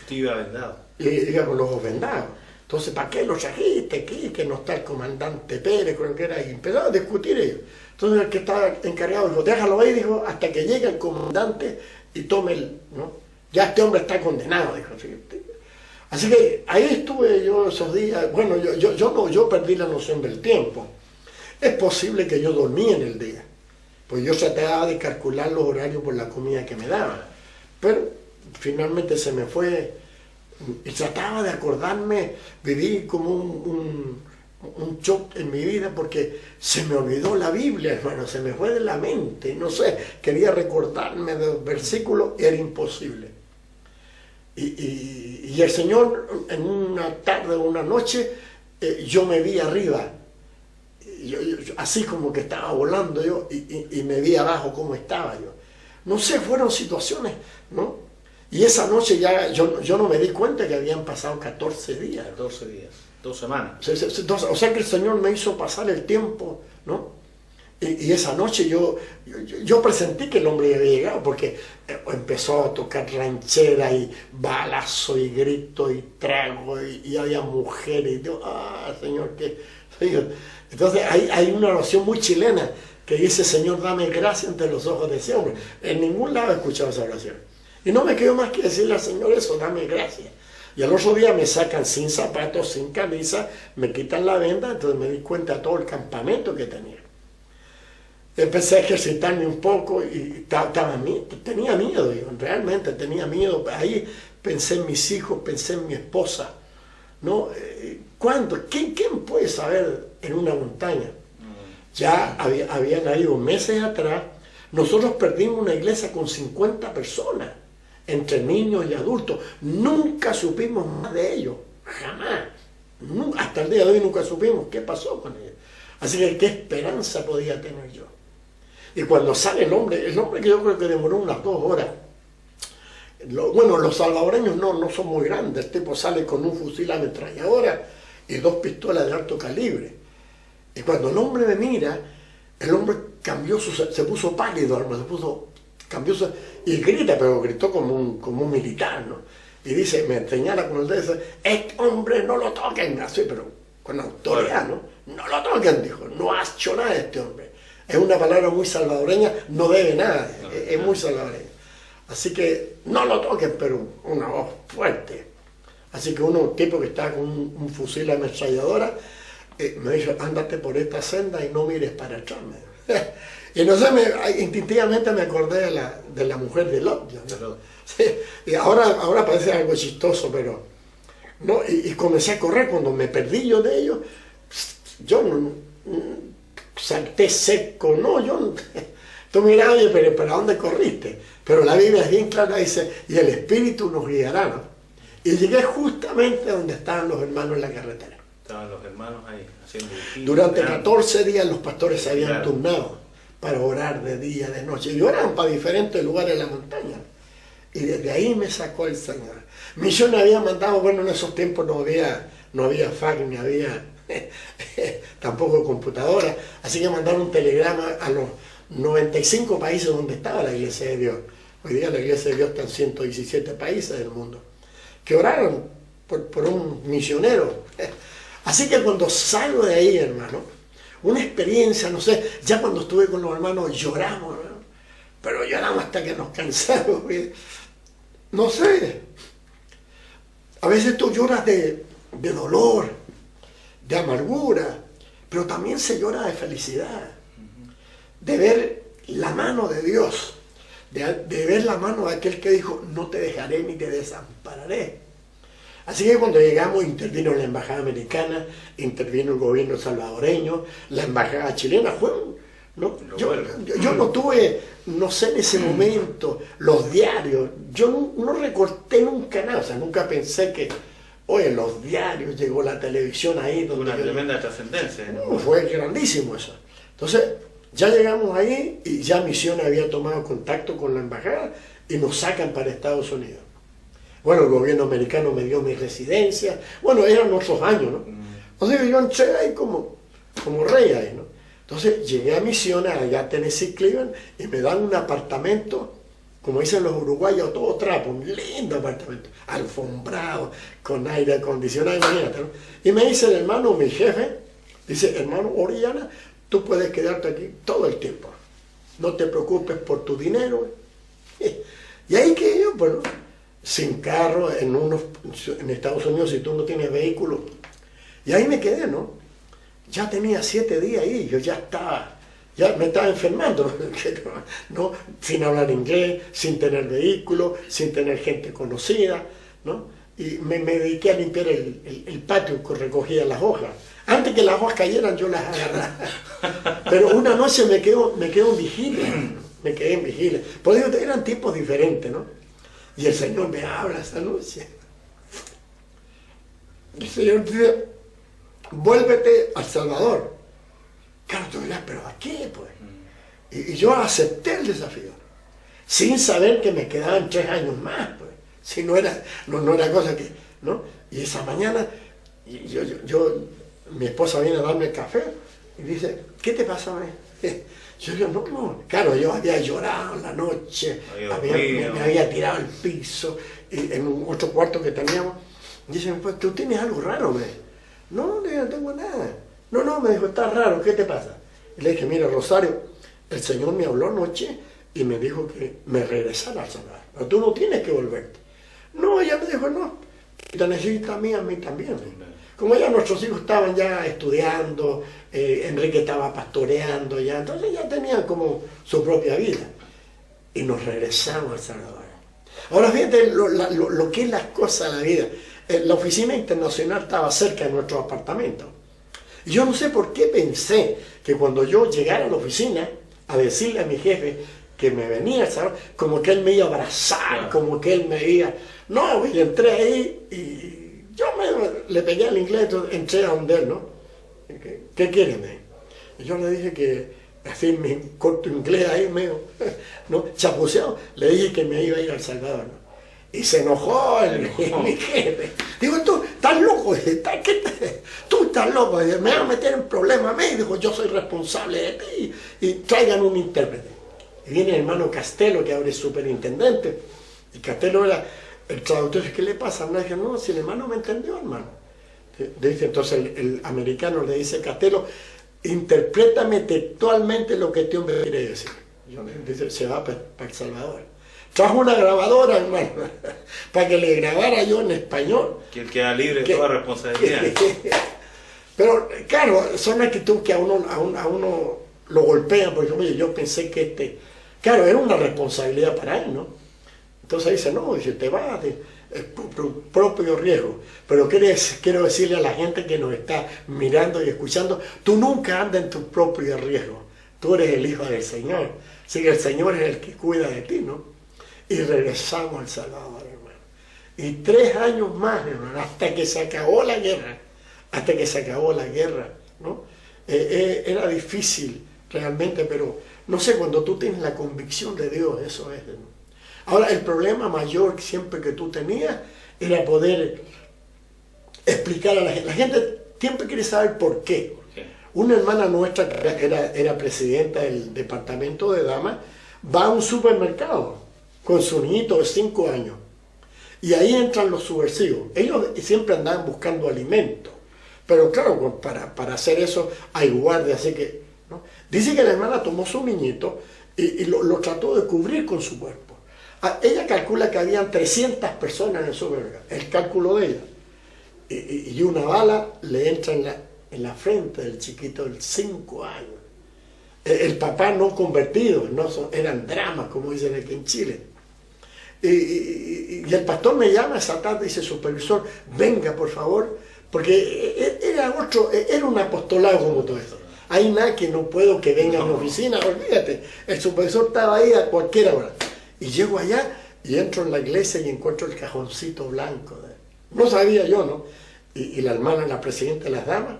Usted iba vendado. Y iba con los ojos vendados. Entonces, ¿para qué lo trajiste aquí? Que no está el comandante Pérez, con el que era, y empezaron a discutir ellos. Entonces el que estaba encargado dijo, déjalo ahí, dijo, hasta que llegue el comandante y tome ¿no? Ya este hombre está condenado, dijo. Así que ahí estuve yo esos días. Bueno, yo perdí la noción del tiempo. Es posible que yo dormí en el día, pues yo trataba de calcular los horarios por la comida que me daban, pero finalmente se me fue y trataba de acordarme, viví como un shock en mi vida porque se me olvidó la Biblia, hermano, se me fue de la mente, no sé, quería recordarme de los versículos, era imposible. Y el Señor en una tarde o una noche, yo me vi arriba, yo, así como que estaba volando yo, y me vi abajo como estaba yo. No sé, fueron situaciones, ¿no? Y esa noche ya yo no me di cuenta que habían pasado 14 días. 14 días, 2 semanas. O sea que el Señor me hizo pasar el tiempo, ¿no? Y esa noche yo presentí que el hombre había llegado, porque empezó a tocar ranchera y balazo y grito y trago y había mujeres. Y yo, Señor, ¿qué? Entonces hay una oración muy chilena que dice, Señor, dame gracia ante los ojos de ese hombre. En ningún lado he escuchado esa oración. Y no me quedó más que decirle al Señor eso, dame gracia. Y al otro día me sacan sin zapatos, sin camisa, me quitan la venda, entonces me di cuenta de todo el campamento que tenía. Empecé a ejercitarme un poco y tenía miedo, realmente tenía miedo. Ahí pensé en mis hijos, pensé en mi esposa, ¿no? ¿Cuándo? ¿Quién puede saber en una montaña? Ya habían ido meses atrás, nosotros perdimos una iglesia con 50 personas, entre niños y adultos. Nunca supimos más de ellos, jamás. Hasta el día de hoy nunca supimos qué pasó con ellos. Así que qué esperanza podía tener yo. Y cuando sale el hombre que yo creo que demoró unas 2 horas, Bueno, los salvadoreños no son muy grandes. El tipo sale con un fusil ametralladora y 2 pistolas de alto calibre. Y cuando el hombre me mira, el hombre se puso pálido, hermano, y grita, pero gritó como un militar, ¿no? Y dice, me señala con el dedo, dice, este hombre no lo toquen, así, pero con autoridad, ¿no? No lo toquen, dijo, no ha hecho nada este hombre. Es una palabra muy salvadoreña, no debe nada, es muy salvadoreña. Así que no lo toquen, pero una voz fuerte. Así que un tipo que está con un fusil ametralladora me dijo, ándate por esta senda y no mires para atrás. Y no sé, instintivamente me acordé de la mujer de Lot. ¿No? Sí, y ahora parece algo chistoso, pero no, y comencé a correr. Cuando me perdí yo de ellos, yo salté seco, no, tú mirabas, oye, pero ¿para dónde corriste? Pero la Biblia es bien clara, dice, y el Espíritu nos guiará, ¿no? Y llegué justamente donde estaban los hermanos en la carretera. Estaban los hermanos ahí haciendo vigilio. Durante 14 días los pastores se habían turnado para orar de día, de noche, y oraban para diferentes lugares de la montaña. Y desde ahí me sacó el Señor. Misiones había mandado, bueno, en esos tiempos no había fax, ni había tampoco computadora, así que mandaron un telegrama a los 95 países donde estaba la Iglesia de Dios. Hoy día la Iglesia de Dios está en 117 países del mundo, que oraron por un misionero. Así que cuando salgo de ahí, hermano, una experiencia, no sé, ya cuando estuve con los hermanos lloramos, ¿no? Pero lloramos hasta que nos cansamos. No sé, a veces tú lloras de dolor, de amargura, pero también se llora de felicidad, de ver la mano de Dios, de ver la mano de aquel que dijo, no te dejaré ni te desampararé. Así que cuando llegamos intervino la embajada americana, intervino el gobierno salvadoreño, la embajada chilena, ¿no? Yo no tuve, no sé en ese momento, los diarios, yo no recorté nunca nada, o sea, nunca pensé que, oye, los diarios, llegó la televisión ahí. Una tremenda trascendencia, ¿no? Fue grandísimo eso. Entonces, ya llegamos ahí y ya Misiones había tomado contacto con la embajada y nos sacan para Estados Unidos. Bueno, el gobierno americano me dio mi residencia. Bueno, eran otros años, ¿no? Entonces yo entré ahí como rey ahí, ¿no? Entonces llegué a Misiones, allá a Tennessee, Cleveland, y me dan un apartamento, como dicen los uruguayos, todo trapo, un lindo apartamento, alfombrado, con aire acondicionado, imagínate, ¿no? Y me dice el hermano, mi jefe, dice, hermano Orellana, tú puedes quedarte aquí todo el tiempo. No te preocupes por tu dinero. Y ahí que yo, bueno, sin carro, en Estados Unidos, si tú no tienes vehículo. Y ahí me quedé, ¿no? Ya tenía 7 días ahí, yo ya me estaba enfermando, ¿no? Sin hablar inglés, sin tener vehículo, sin tener gente conocida, ¿no? Y me dediqué a limpiar el patio, que recogía las hojas. Antes que las hojas cayeran, yo las agarraba. Pero una noche me quedo en vigilia, me quedé en vigilia. Por eso eran tiempos diferentes, ¿no? Y el Señor me habla esa noche. El Señor dice, vuélvete a El Salvador. Claro, tú dirás, ¿pero a qué, pues? Y yo acepté el desafío, sin saber que me quedaban 3 años más, pues. Si no era cosa que, ¿no? Y esa mañana, mi esposa viene a darme el café y dice, ¿qué te pasa, man? Yo digo, no, claro, yo había llorado en la noche, me había tirado al piso, en un otro cuarto que teníamos. Y dice, pues, ¿tú tienes algo raro, me? No, no tengo nada. No, me dijo, está raro, ¿qué te pasa? Y le dije, mira, Rosario, el Señor me habló anoche y me dijo que me regresara a Salvador. Pero tú no tienes que volverte. No, ella me dijo, no, la necesita a mí también. Como ya nuestros hijos estaban ya estudiando, Enrique estaba pastoreando ya, entonces ya tenían como su propia vida. Y nos regresamos a El Salvador. Ahora fíjate lo que es las cosas de la vida. La oficina internacional estaba cerca de nuestro apartamento. Y yo no sé por qué pensé que cuando yo llegara a la oficina a decirle a mi jefe que me venía, ¿sabes? Como que él me iba a abrazar, como que él me iba... No, y entré ahí y yo le pegué al inglés, entré a donde él, ¿no? ¿Qué quiere, me? Y yo le dije que, así mi corto inglés ahí medio, ¿no? Chapuceado, le dije que me iba a ir a El Salvador, ¿no? Y se enojó mi jefe. Digo, tú estás loco, tú estás loco, me vas a meter en problemas a mí. Dijo, yo soy responsable de ti y traigan un intérprete. Y viene el hermano Castelo, que ahora es superintendente. Y Castelo era el traductor. ¿Qué le pasa? Me dice, no, si el hermano me entendió, hermano. Dice, entonces el americano le dice a Castelo, interprétame textualmente lo que este hombre quiere decir. Dice, se va para El Salvador. Trajo una grabadora, hermano, para que le grabara yo en español. Que él queda libre de toda responsabilidad. Pero claro, son actitudes que a uno lo golpean, porque oye, yo pensé que claro, era una responsabilidad para él, ¿no? Entonces dice, no, dice, te vas, es propio riesgo. Pero quiero decirle a la gente que nos está mirando y escuchando, tú nunca andas en tu propio riesgo. Tú eres el hijo del Señor. Así que el Señor es el que cuida de ti, ¿no? Y regresamos al Salvador, hermano. Y 3 años más, hermano, hasta que se acabó la guerra. Hasta que se acabó la guerra, ¿no? Era difícil realmente, pero no sé, cuando tú tienes la convicción de Dios, eso es, ¿no? Ahora, el problema mayor siempre que tú tenías era poder explicar a la gente. La gente siempre quiere saber por qué. Una hermana nuestra, que era presidenta del departamento de damas, va a un supermercado con su niñito de 5 años. Y ahí entran los subversivos. Ellos siempre andaban buscando alimento. Pero claro, para hacer eso hay guardias, así que, ¿no? Dice que la hermana tomó su niñito y lo trató de cubrir con su cuerpo. Ella calcula que habían 300 personas en el supermercado, el cálculo de ella. Y una bala le entra en la frente del chiquito de 5 años. El papá no convertido, eran dramas, como dicen aquí en Chile. Y el pastor me llama esa tarde y dice, supervisor, venga por favor, porque era un apostolado como todo esto. Hay nada que no puedo que venga a mi oficina, olvídate, el supervisor estaba ahí a cualquier hora. Y llego allá y entro en la iglesia y encuentro el cajoncito blanco. No sabía yo, ¿no? Y la hermana, la presidenta de las damas,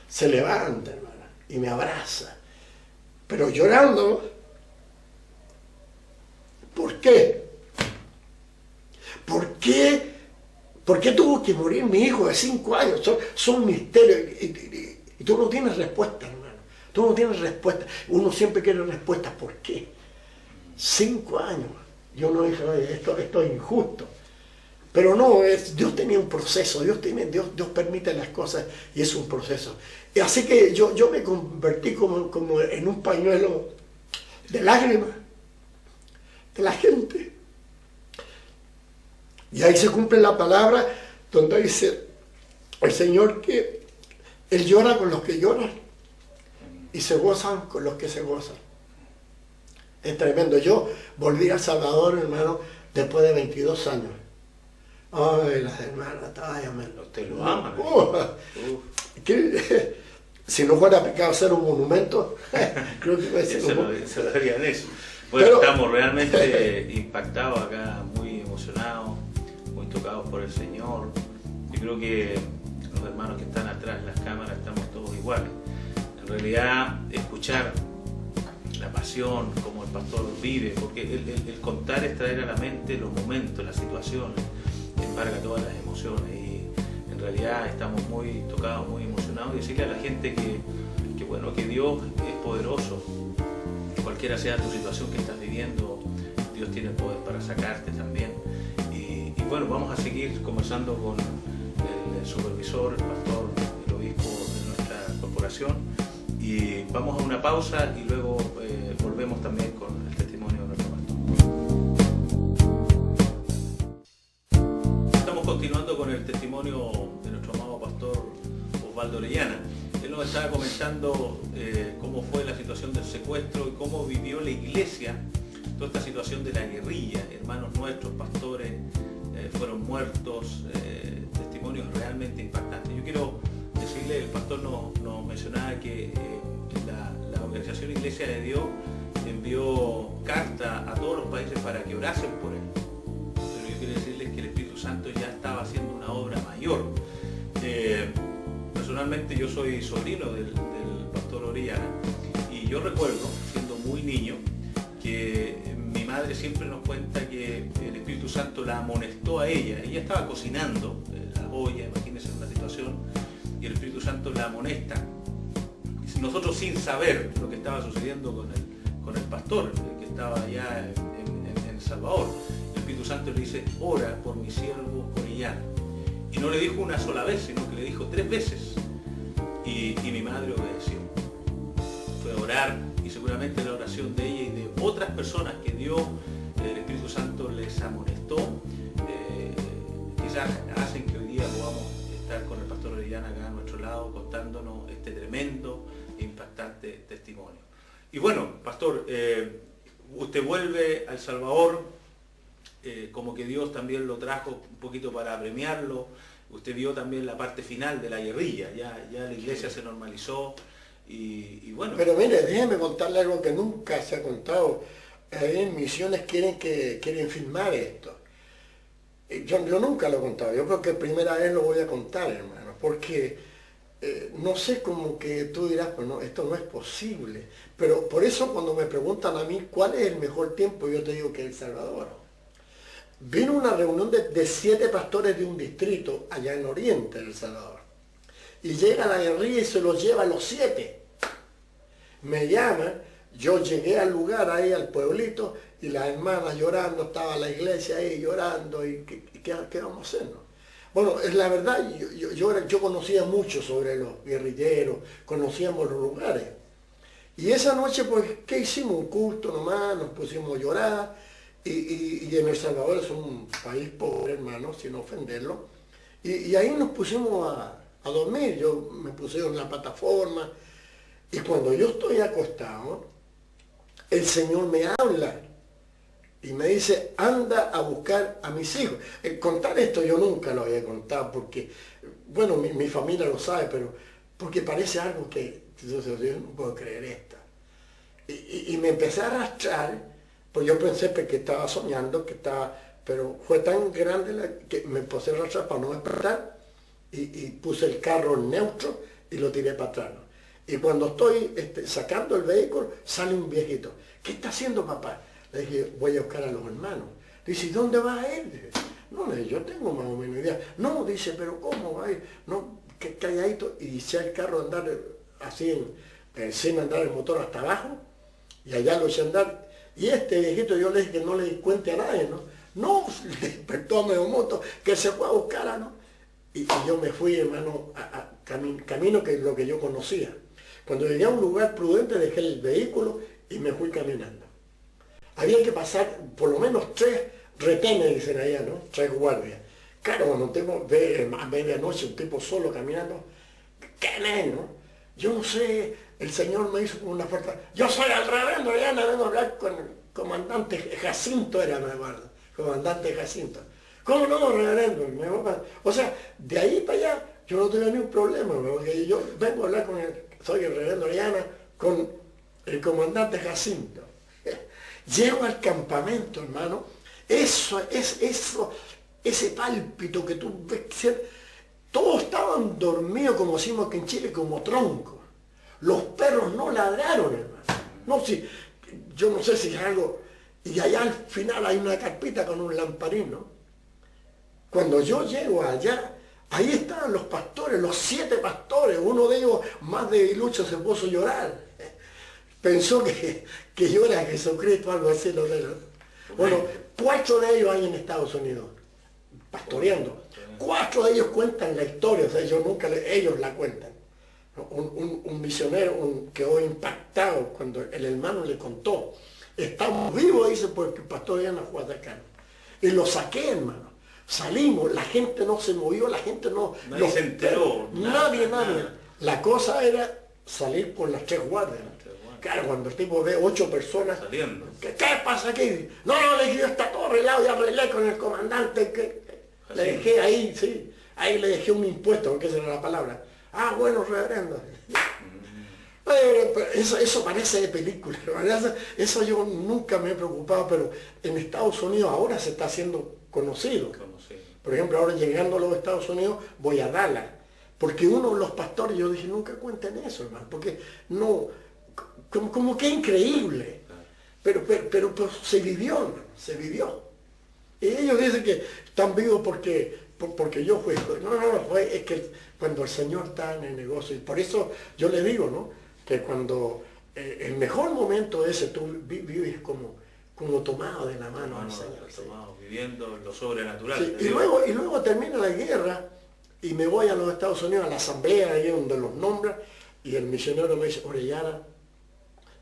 se levanta, hermana, y me abraza. Pero llorando. ¿Por qué? ¿Por qué? ¿Por qué tuvo que morir mi hijo de 5 años? Son misterios. Y tú no tienes respuesta, hermano. Tú no tienes respuesta. Uno siempre quiere respuestas. ¿Por qué? 5 años. Yo no dije, esto es injusto. Pero no, Dios tenía un proceso. Dios permite las cosas y es un proceso. Y así que yo me convertí como en un pañuelo de lágrimas de la gente. Y ahí se cumple la palabra donde dice el Señor que Él llora con los que lloran y se gozan con los que se gozan. Es tremendo. Yo volví a Salvador, hermano, después de 22 años. Ay, las hermanas, Usted lo ama. Si no fuera pecado hacer un monumento, creo que iba a decir se lo harían eso. Bueno, pero estamos realmente impactados acá, muy emocionados, muy tocados por el Señor. Yo creo que los hermanos que están atrás de las cámaras estamos todos iguales. En realidad, escuchar la pasión, como el pastor vive, porque el contar es traer a la mente los momentos, las situaciones, embarga todas las emociones y en realidad estamos muy tocados, muy emocionados y decirle a la gente que Dios es poderoso. Cualquiera sea tu situación que estás viviendo, Dios tiene el poder para sacarte también. Y bueno, vamos a seguir conversando con el supervisor, el pastor, el obispo de nuestra corporación. Y vamos a una pausa y luego volvemos también con el testimonio de nuestro pastor. Estamos continuando con el testimonio de nuestro amado pastor Osvaldo Orellana. Él nos estaba comentando cómo fue la situación del secuestro y cómo vivió la iglesia toda esta situación de la guerrilla. Hermanos nuestros, pastores, fueron muertos, testimonios realmente impactantes. Yo quiero decirle, el pastor nos mencionaba que la organización Iglesia de Dios envió carta a todos los países para que orasen por él. Pero yo quiero decirles que el Espíritu Santo ya estaba haciendo una obra mayor. Personalmente yo soy sobrino del pastor Orellana y yo recuerdo, siendo muy niño, que mi madre madre siempre nos cuenta que el Espíritu Santo la amonestó a ella. Ella estaba cocinando la olla, imagínense una situación, y el Espíritu Santo la amonesta. Nosotros sin saber lo que estaba sucediendo con el pastor, que estaba allá en El Salvador. El Espíritu Santo le dice, ora por mi siervo Orellana. Y no le dijo una sola vez, sino que le dijo 3 veces. Y mi madre obedeció. Fue a orar, y seguramente la oración de ella y de otras personas que Dios, el Espíritu Santo les amonestó, quizás hacen que hoy día podamos estar con el pastor Orellana acá a nuestro lado contándonos este tremendo e impactante testimonio. Y bueno, pastor, usted vuelve a El Salvador, como que Dios también lo trajo un poquito para premiarlo. Usted vio también la parte final de la guerrilla, ya la iglesia se normalizó y bueno. Pero mire, déjeme contarle algo que nunca se ha contado. Ahí en Misiones quieren filmar esto. Yo nunca lo he contado, yo creo que primera vez lo voy a contar, hermano, porque no sé, como que tú dirás, pues no, esto no es posible. Pero por eso cuando me preguntan a mí cuál es el mejor tiempo, yo te digo que El Salvador. Vino una reunión de 7 pastores de un distrito allá en Oriente de El Salvador. Y llega la guerrilla y se los lleva a los 7. Me llaman, yo llegué al lugar ahí, al pueblito, y las hermanas llorando, estaba la iglesia ahí llorando, y ¿qué vamos a hacer, no? Bueno, es la verdad, yo conocía mucho sobre los guerrilleros, conocíamos los lugares. Y esa noche, pues, ¿qué hicimos? Un culto nomás, nos pusimos a llorar, y en El Salvador es un país pobre, hermano, sin ofenderlo, y ahí nos pusimos a dormir. Yo me puse en la plataforma, y cuando yo estoy acostado, el Señor me habla y me dice, anda a buscar a mis hijos. Contar esto yo nunca lo había contado porque, bueno, mi familia lo sabe, pero porque parece algo que yo no puedo creer esto. Y me empecé a arrastrar, pues yo pensé que estaba soñando, pero fue tan grande que me empecé a arrastrar para no despertar y puse el carro en neutro y lo tiré para atrás, ¿no? Y cuando estoy sacando el vehículo, sale un viejito. ¿Qué está haciendo, papá? Le dije, voy a buscar a los hermanos. Dice, ¿dónde va a ir? Dije, no, le dije, yo tengo más o menos idea. No, dice, pero ¿cómo va a ir? No, que calladito. Y eché el carro a andar así, sin andar el motor hasta abajo. Y allá lo eché a andar. Y este viejito, yo le dije que no le cuente a nadie, ¿no? No, le despertó a medio moto, que se fue a buscar, ¿no? Y yo me fui, hermano, camino que es lo que yo conocía. Cuando llegué a un lugar prudente, dejé el vehículo y me fui caminando. Había que pasar por lo menos 3 retenes, dicen allá, ¿no? 3 guardias. Claro, cuando un tipo ve a medianoche un tipo solo caminando, ¿qué es, no? Yo no sé, el Señor me hizo una fuerza. Yo soy el reverendo, ya me vengo a hablar con el comandante Jacinto, me acuerdo. Comandante Jacinto. ¿Cómo no, reverendo? O sea, de ahí para allá yo no tengo ningún problema, porque yo vengo a hablar soy el reverendo Orellana, con el comandante Jacinto. Llego al campamento, hermano, ese pálpito que tú ves, todos estaban dormidos, como decimos aquí en Chile, como troncos. Los perros no ladraron, hermano. No, si, yo no sé si es algo, y allá al final hay una carpita con un lamparino. Cuando yo llego allá, ahí estaban los pastores, los 7 pastores. Uno de ellos, más de Lucho, se puso a llorar. Pensó que yo era Jesucristo, algo así. Bueno, 4 de ellos hay en Estados Unidos, pastoreando. 4 de ellos cuentan la historia, o sea, ellos la cuentan. Un misionero quedó impactado cuando el hermano le contó. Estamos vivos, dice, porque el pastor ya no fue acá. Y lo saqué, hermano. Salimos, la gente no se movió, la gente no... Nadie se enteró. Nadie. La cosa era salir por las 3 guardias. Claro, cuando el tipo ve 8 personas... Saliendo. ¿Qué pasa aquí? No, le dije, yo está todo arreglado, ya arreglé con el comandante. Le dejé ahí, sí. Ahí le dejé un impuesto, porque esa era la palabra. Ah, bueno, reverendo. Eso parece de película. Eso yo nunca me he preocupado, pero en Estados Unidos ahora se está haciendo conocido. Por ejemplo, ahora llegando a los Estados Unidos voy a Dallas. Porque uno de los pastores, yo dije, nunca cuenten eso, hermano, porque no, como que increíble. Pero se vivió, hermano, se vivió. Y ellos dicen que están vivos porque yo fui. No, es que cuando el Señor está en el negocio, y por eso yo le digo, ¿no? Que cuando el mejor momento ese, tú vives como tomado de la mano del Señor. Tomado, viviendo lo sobrenatural. Sí, y luego termina la guerra y me voy a los Estados Unidos, a la asamblea, ahí donde los nombran, y el misionero me dice, Orellana,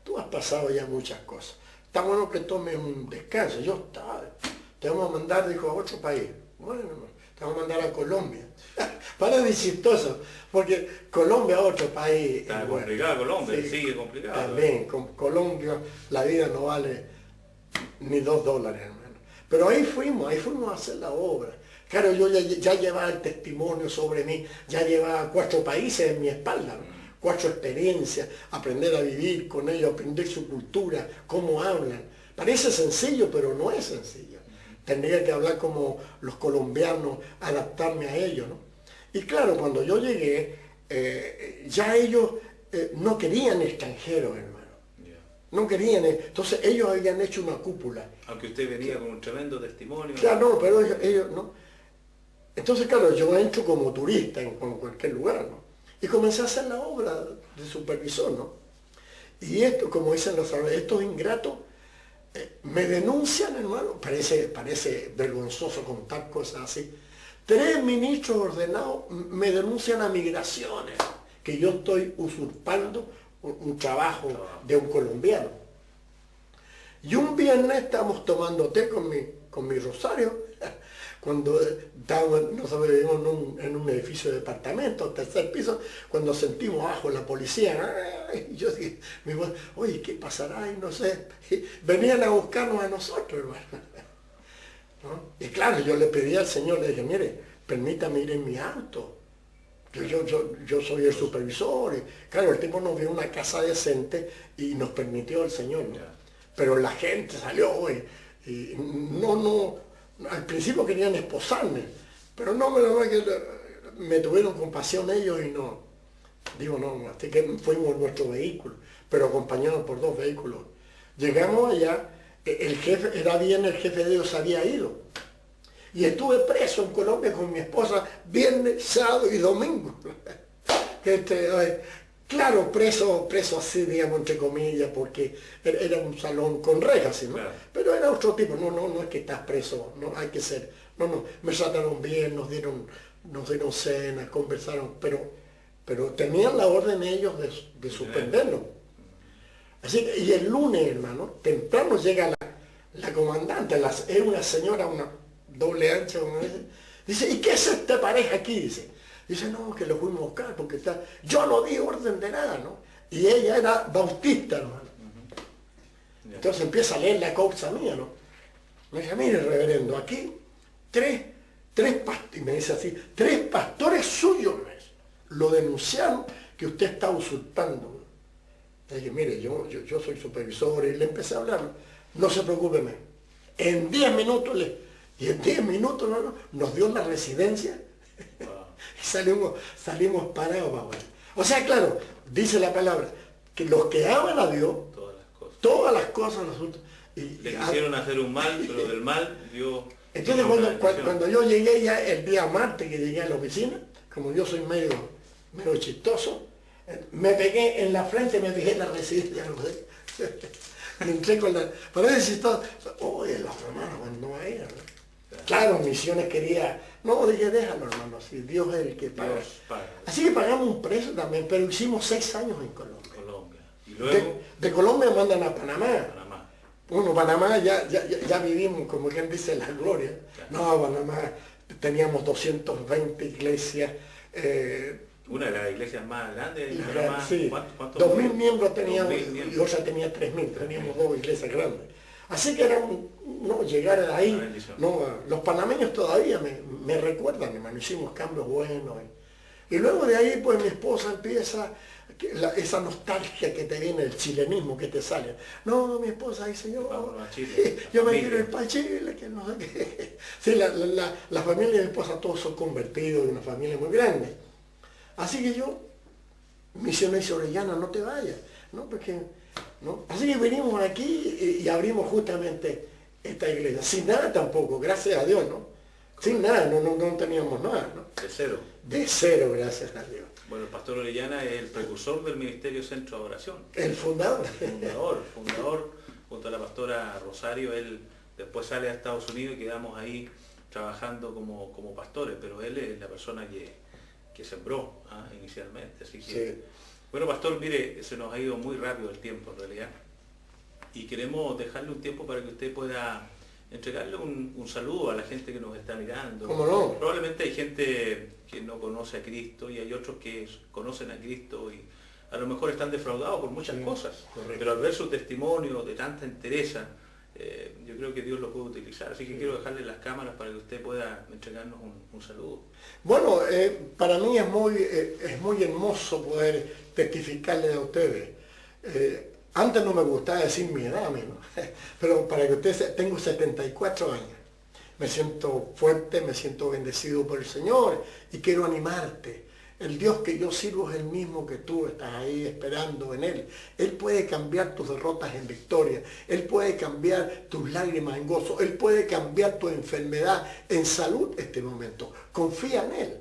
tú has pasado ya muchas cosas. Está bueno que tomes un descanso. Te vamos a mandar, dijo, a otro país. Bueno, te vamos a mandar a Colombia. Parece chistoso, porque Colombia es otro país. Está complicado Colombia, sí, sigue complicado. También, con Colombia la vida no vale ni $2, hermano. Pero ahí fuimos a hacer la obra. Claro, yo ya llevaba el testimonio sobre mí, ya llevaba 4 países en mi espalda, ¿no? 4 experiencias, aprender a vivir con ellos, aprender su cultura, cómo hablan. Parece sencillo, pero no es sencillo. Tendría que hablar como los colombianos, adaptarme a ellos, ¿no? Y claro, cuando yo llegué, ya ellos no querían extranjeros, hermano. No querían, entonces ellos habían hecho una cúpula. Aunque usted venía con un tremendo testimonio. Claro, no, pero ellos no. Entonces, claro, yo entro como turista en cualquier lugar, ¿no? Y comencé a hacer la obra de supervisor, ¿no? Y esto, como dicen los árabes, estos ingratos me denuncian, hermano, parece vergonzoso contar cosas así. 3 ministros ordenados me denuncian a migraciones, que yo estoy usurpando un trabajo de un colombiano. Y un viernes estamos tomando té con mi Rosario, cuando nosotros vivimos en un edificio de departamentos, 3er piso, cuando sentimos abajo la policía, y yo dije, oye, ¿qué pasará? Y no sé, y venían a buscarnos a nosotros, hermano. ¿No? Y claro, yo le pedí al Señor, le dije, mire, permítame ir en mi auto. Yo soy el supervisor. Y, claro, el tipo nos dio una casa decente y nos permitió el Señor, ¿no? Pero la gente salió y no, al principio querían esposarme, pero no, me tuvieron compasión ellos y no. Digo, no, así que fuimos en nuestro vehículo, pero acompañados por 2 vehículos. Llegamos allá, el jefe de ellos había ido. Y estuve preso en Colombia con mi esposa viernes, sábado y domingo. Claro, preso así, digamos, entre comillas, porque era un salón con rejas, ¿no? Claro. Pero era otro tipo, no es que estás preso, no hay que ser, me trataron bien, nos dieron cena, conversaron, pero tenían la orden ellos de suspenderlo. Así que, y el lunes, hermano, temprano llega la comandante, es una señora, una doble ancha, dice, ¿y qué es esta pareja aquí? Dice, no, que lo fuimos a buscar porque yo no di orden de nada, ¿no? Y ella era bautista, hermano. Entonces empieza a leer la causa mía, ¿no? Me dice, mire, reverendo, aquí 3 pastores, y me dice así, 3 pastores suyos lo denunciaron que usted está usurpando, ¿no? Le dije, mire, yo soy supervisor, y le empecé a hablar, no se preocupe, en 10 minutos ¿no? Nos dio la residencia. Y salimos parados, papá. O sea, claro, dice la palabra, que los que aman a Dios, todas las cosas resultan. Le quisieron hacer un mal, pero del mal Dios... Entonces cuando yo llegué ya el día martes que llegué a la oficina, como yo soy medio chistoso, me pegué en la frente, me fijé en la residencia, no sé. Me entré con la... Parece chistoso. Oye, los hermanos, cuando no era, ¿no? Claro, Misiones quería, no, dije, déjalo, hermano, si Dios es el que paga. Así que pagamos un precio también, pero hicimos 6 años en Colombia. Y luego de Colombia mandan a Panamá. Bueno, Panamá ya vivimos, como quien dice, la gloria. Claro. No, Panamá teníamos 220 iglesias. Una de las iglesias más grandes de Panamá. Sí, ¿Cuántos 2.000 miembros teníamos, y otra tenía 3.000, teníamos 2 iglesias grandes. Así que era llegar a ahí, los panameños todavía me recuerdan, hermano, hicimos cambios buenos. Y luego de ahí, pues mi esposa empieza, esa nostalgia que te viene, el chilenismo que te sale. No, mi esposa dice, yo me quiero ir para Chile, que no sé qué. Sí, la familia de mi esposa, todos son convertidos, una familia muy grande. Así que yo, Misiones dice, Orellana, no te vayas, ¿no? Porque ¿no? Así que venimos aquí y abrimos justamente esta iglesia, sin nada tampoco, gracias a Dios, ¿no? Sin nada, no teníamos nada, ¿no? De cero. De cero, gracias a Dios. Bueno, el pastor Orellana es el precursor del Ministerio Centro de Adoración. El fundador. Fundador, junto a la pastora Rosario. Él después sale a Estados Unidos y quedamos ahí trabajando como pastores, pero él es la persona que sembró inicialmente. Así que, Sí. Bueno, pastor, mire, se nos ha ido muy rápido el tiempo en realidad. Y queremos dejarle un tiempo para que usted pueda entregarle un saludo a la gente que nos está mirando. ¿Cómo no? Probablemente hay gente que no conoce a Cristo y hay otros que conocen a Cristo y a lo mejor están defraudados por muchas cosas. Correcto. Pero al ver su testimonio de tanta entereza, yo creo que Dios lo puede utilizar. Así que quiero dejarle las cámaras para que usted pueda entregarnos un saludo. Bueno, para mí es muy hermoso poder testificarle a ustedes. Antes no me gustaba decir mi edad, ¿no? Pero para que ustedes, tengo 74 años. Me siento fuerte, me siento bendecido por el Señor y quiero animarte. El Dios que yo sirvo es el mismo que tú, estás ahí esperando en Él. Él puede cambiar tus derrotas en victoria. Él puede cambiar tus lágrimas en gozo. Él puede cambiar tu enfermedad en salud este momento. Confía en Él.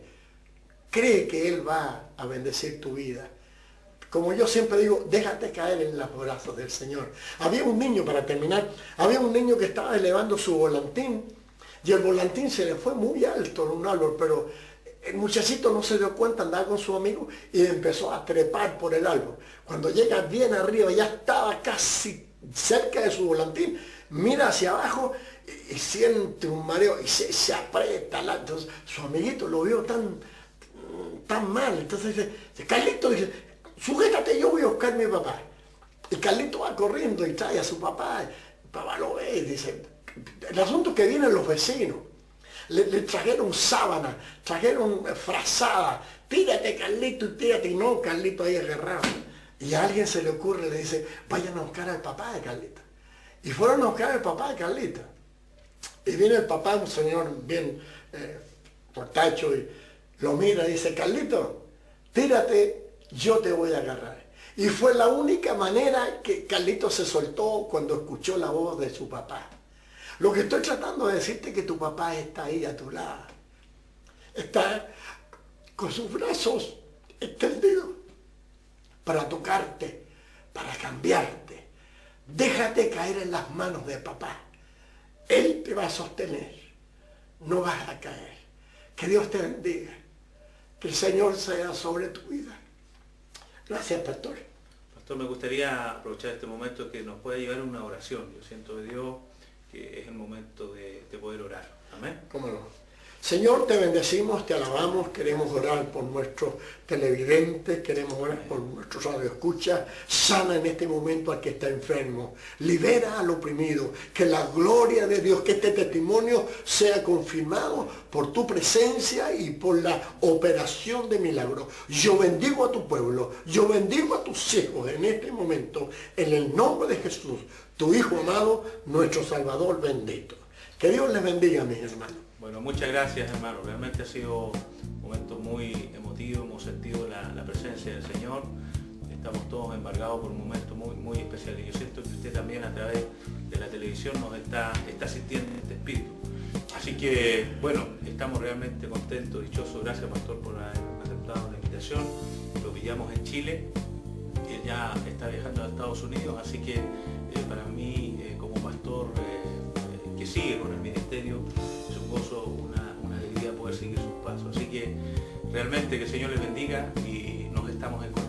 Cree que Él va a bendecir tu vida. Como yo siempre digo, déjate caer en los brazos del Señor. Había un niño, para terminar, había un niño que estaba elevando su volantín y el volantín se le fue muy alto en un árbol, pero el muchachito no se dio cuenta, andaba con su amigo y empezó a trepar por el árbol. Cuando llega bien arriba, ya estaba casi cerca de su volantín, mira hacia abajo y siente un mareo y se aprieta. Entonces su amiguito lo vio tan mal, entonces dice, Carlito, dice, sujétate, yo voy a buscar a mi papá. Y Carlito va corriendo y trae a su papá. El papá lo ve y dice, el asunto es que vienen los vecinos. Le trajeron sábana, trajeron frazada. Tírate, Carlito, y tírate. Y no, Carlito ahí agarrado. Y a alguien se le ocurre, le dice, vayan a buscar al papá de Carlito. Y fueron a buscar al papá de Carlito. Y viene el papá, un señor bien portacho, y lo mira y dice, Carlito, tírate, yo te voy a agarrar. Y fue la única manera que Carlito se soltó cuando escuchó la voz de su papá. Lo que estoy tratando de decirte es que tu papá está ahí a tu lado. Está con sus brazos extendidos para tocarte, para cambiarte. Déjate caer en las manos de papá. Él te va a sostener. No vas a caer. Que Dios te bendiga. Que el Señor sea sobre tu vida. Gracias, pastor. Pastor, me gustaría aprovechar este momento que nos pueda llevar una oración. Yo siento de Dios que es el momento de poder orar. Amén. ¿Cómo no? Señor, te bendecimos, te alabamos, queremos orar por nuestros televidentes, queremos orar por nuestros radioescuchas. Sana en este momento al que está enfermo, libera al oprimido, que la gloria de Dios, que este testimonio sea confirmado por tu presencia y por la operación de milagros. Yo bendigo a tu pueblo, yo bendigo a tus hijos en este momento, en el nombre de Jesús, tu Hijo amado, nuestro Salvador bendito. Que Dios les bendiga, mis hermanos. Bueno, muchas gracias, hermano. Realmente ha sido un momento muy emotivo, hemos sentido la presencia del Señor. Estamos todos embargados por un momento muy especial. Y yo siento que usted también a través de la televisión nos está asistiendo en este espíritu. Así que, bueno, estamos realmente contentos, dichosos. Gracias, pastor, por haber aceptado la invitación. Lo pillamos en Chile. Él ya está viajando a Estados Unidos, así que para mí, como pastor que sigue con el ministerio, es un gozo, una alegría poder seguir sus pasos. Así que realmente que el Señor les bendiga y nos estamos encontrando.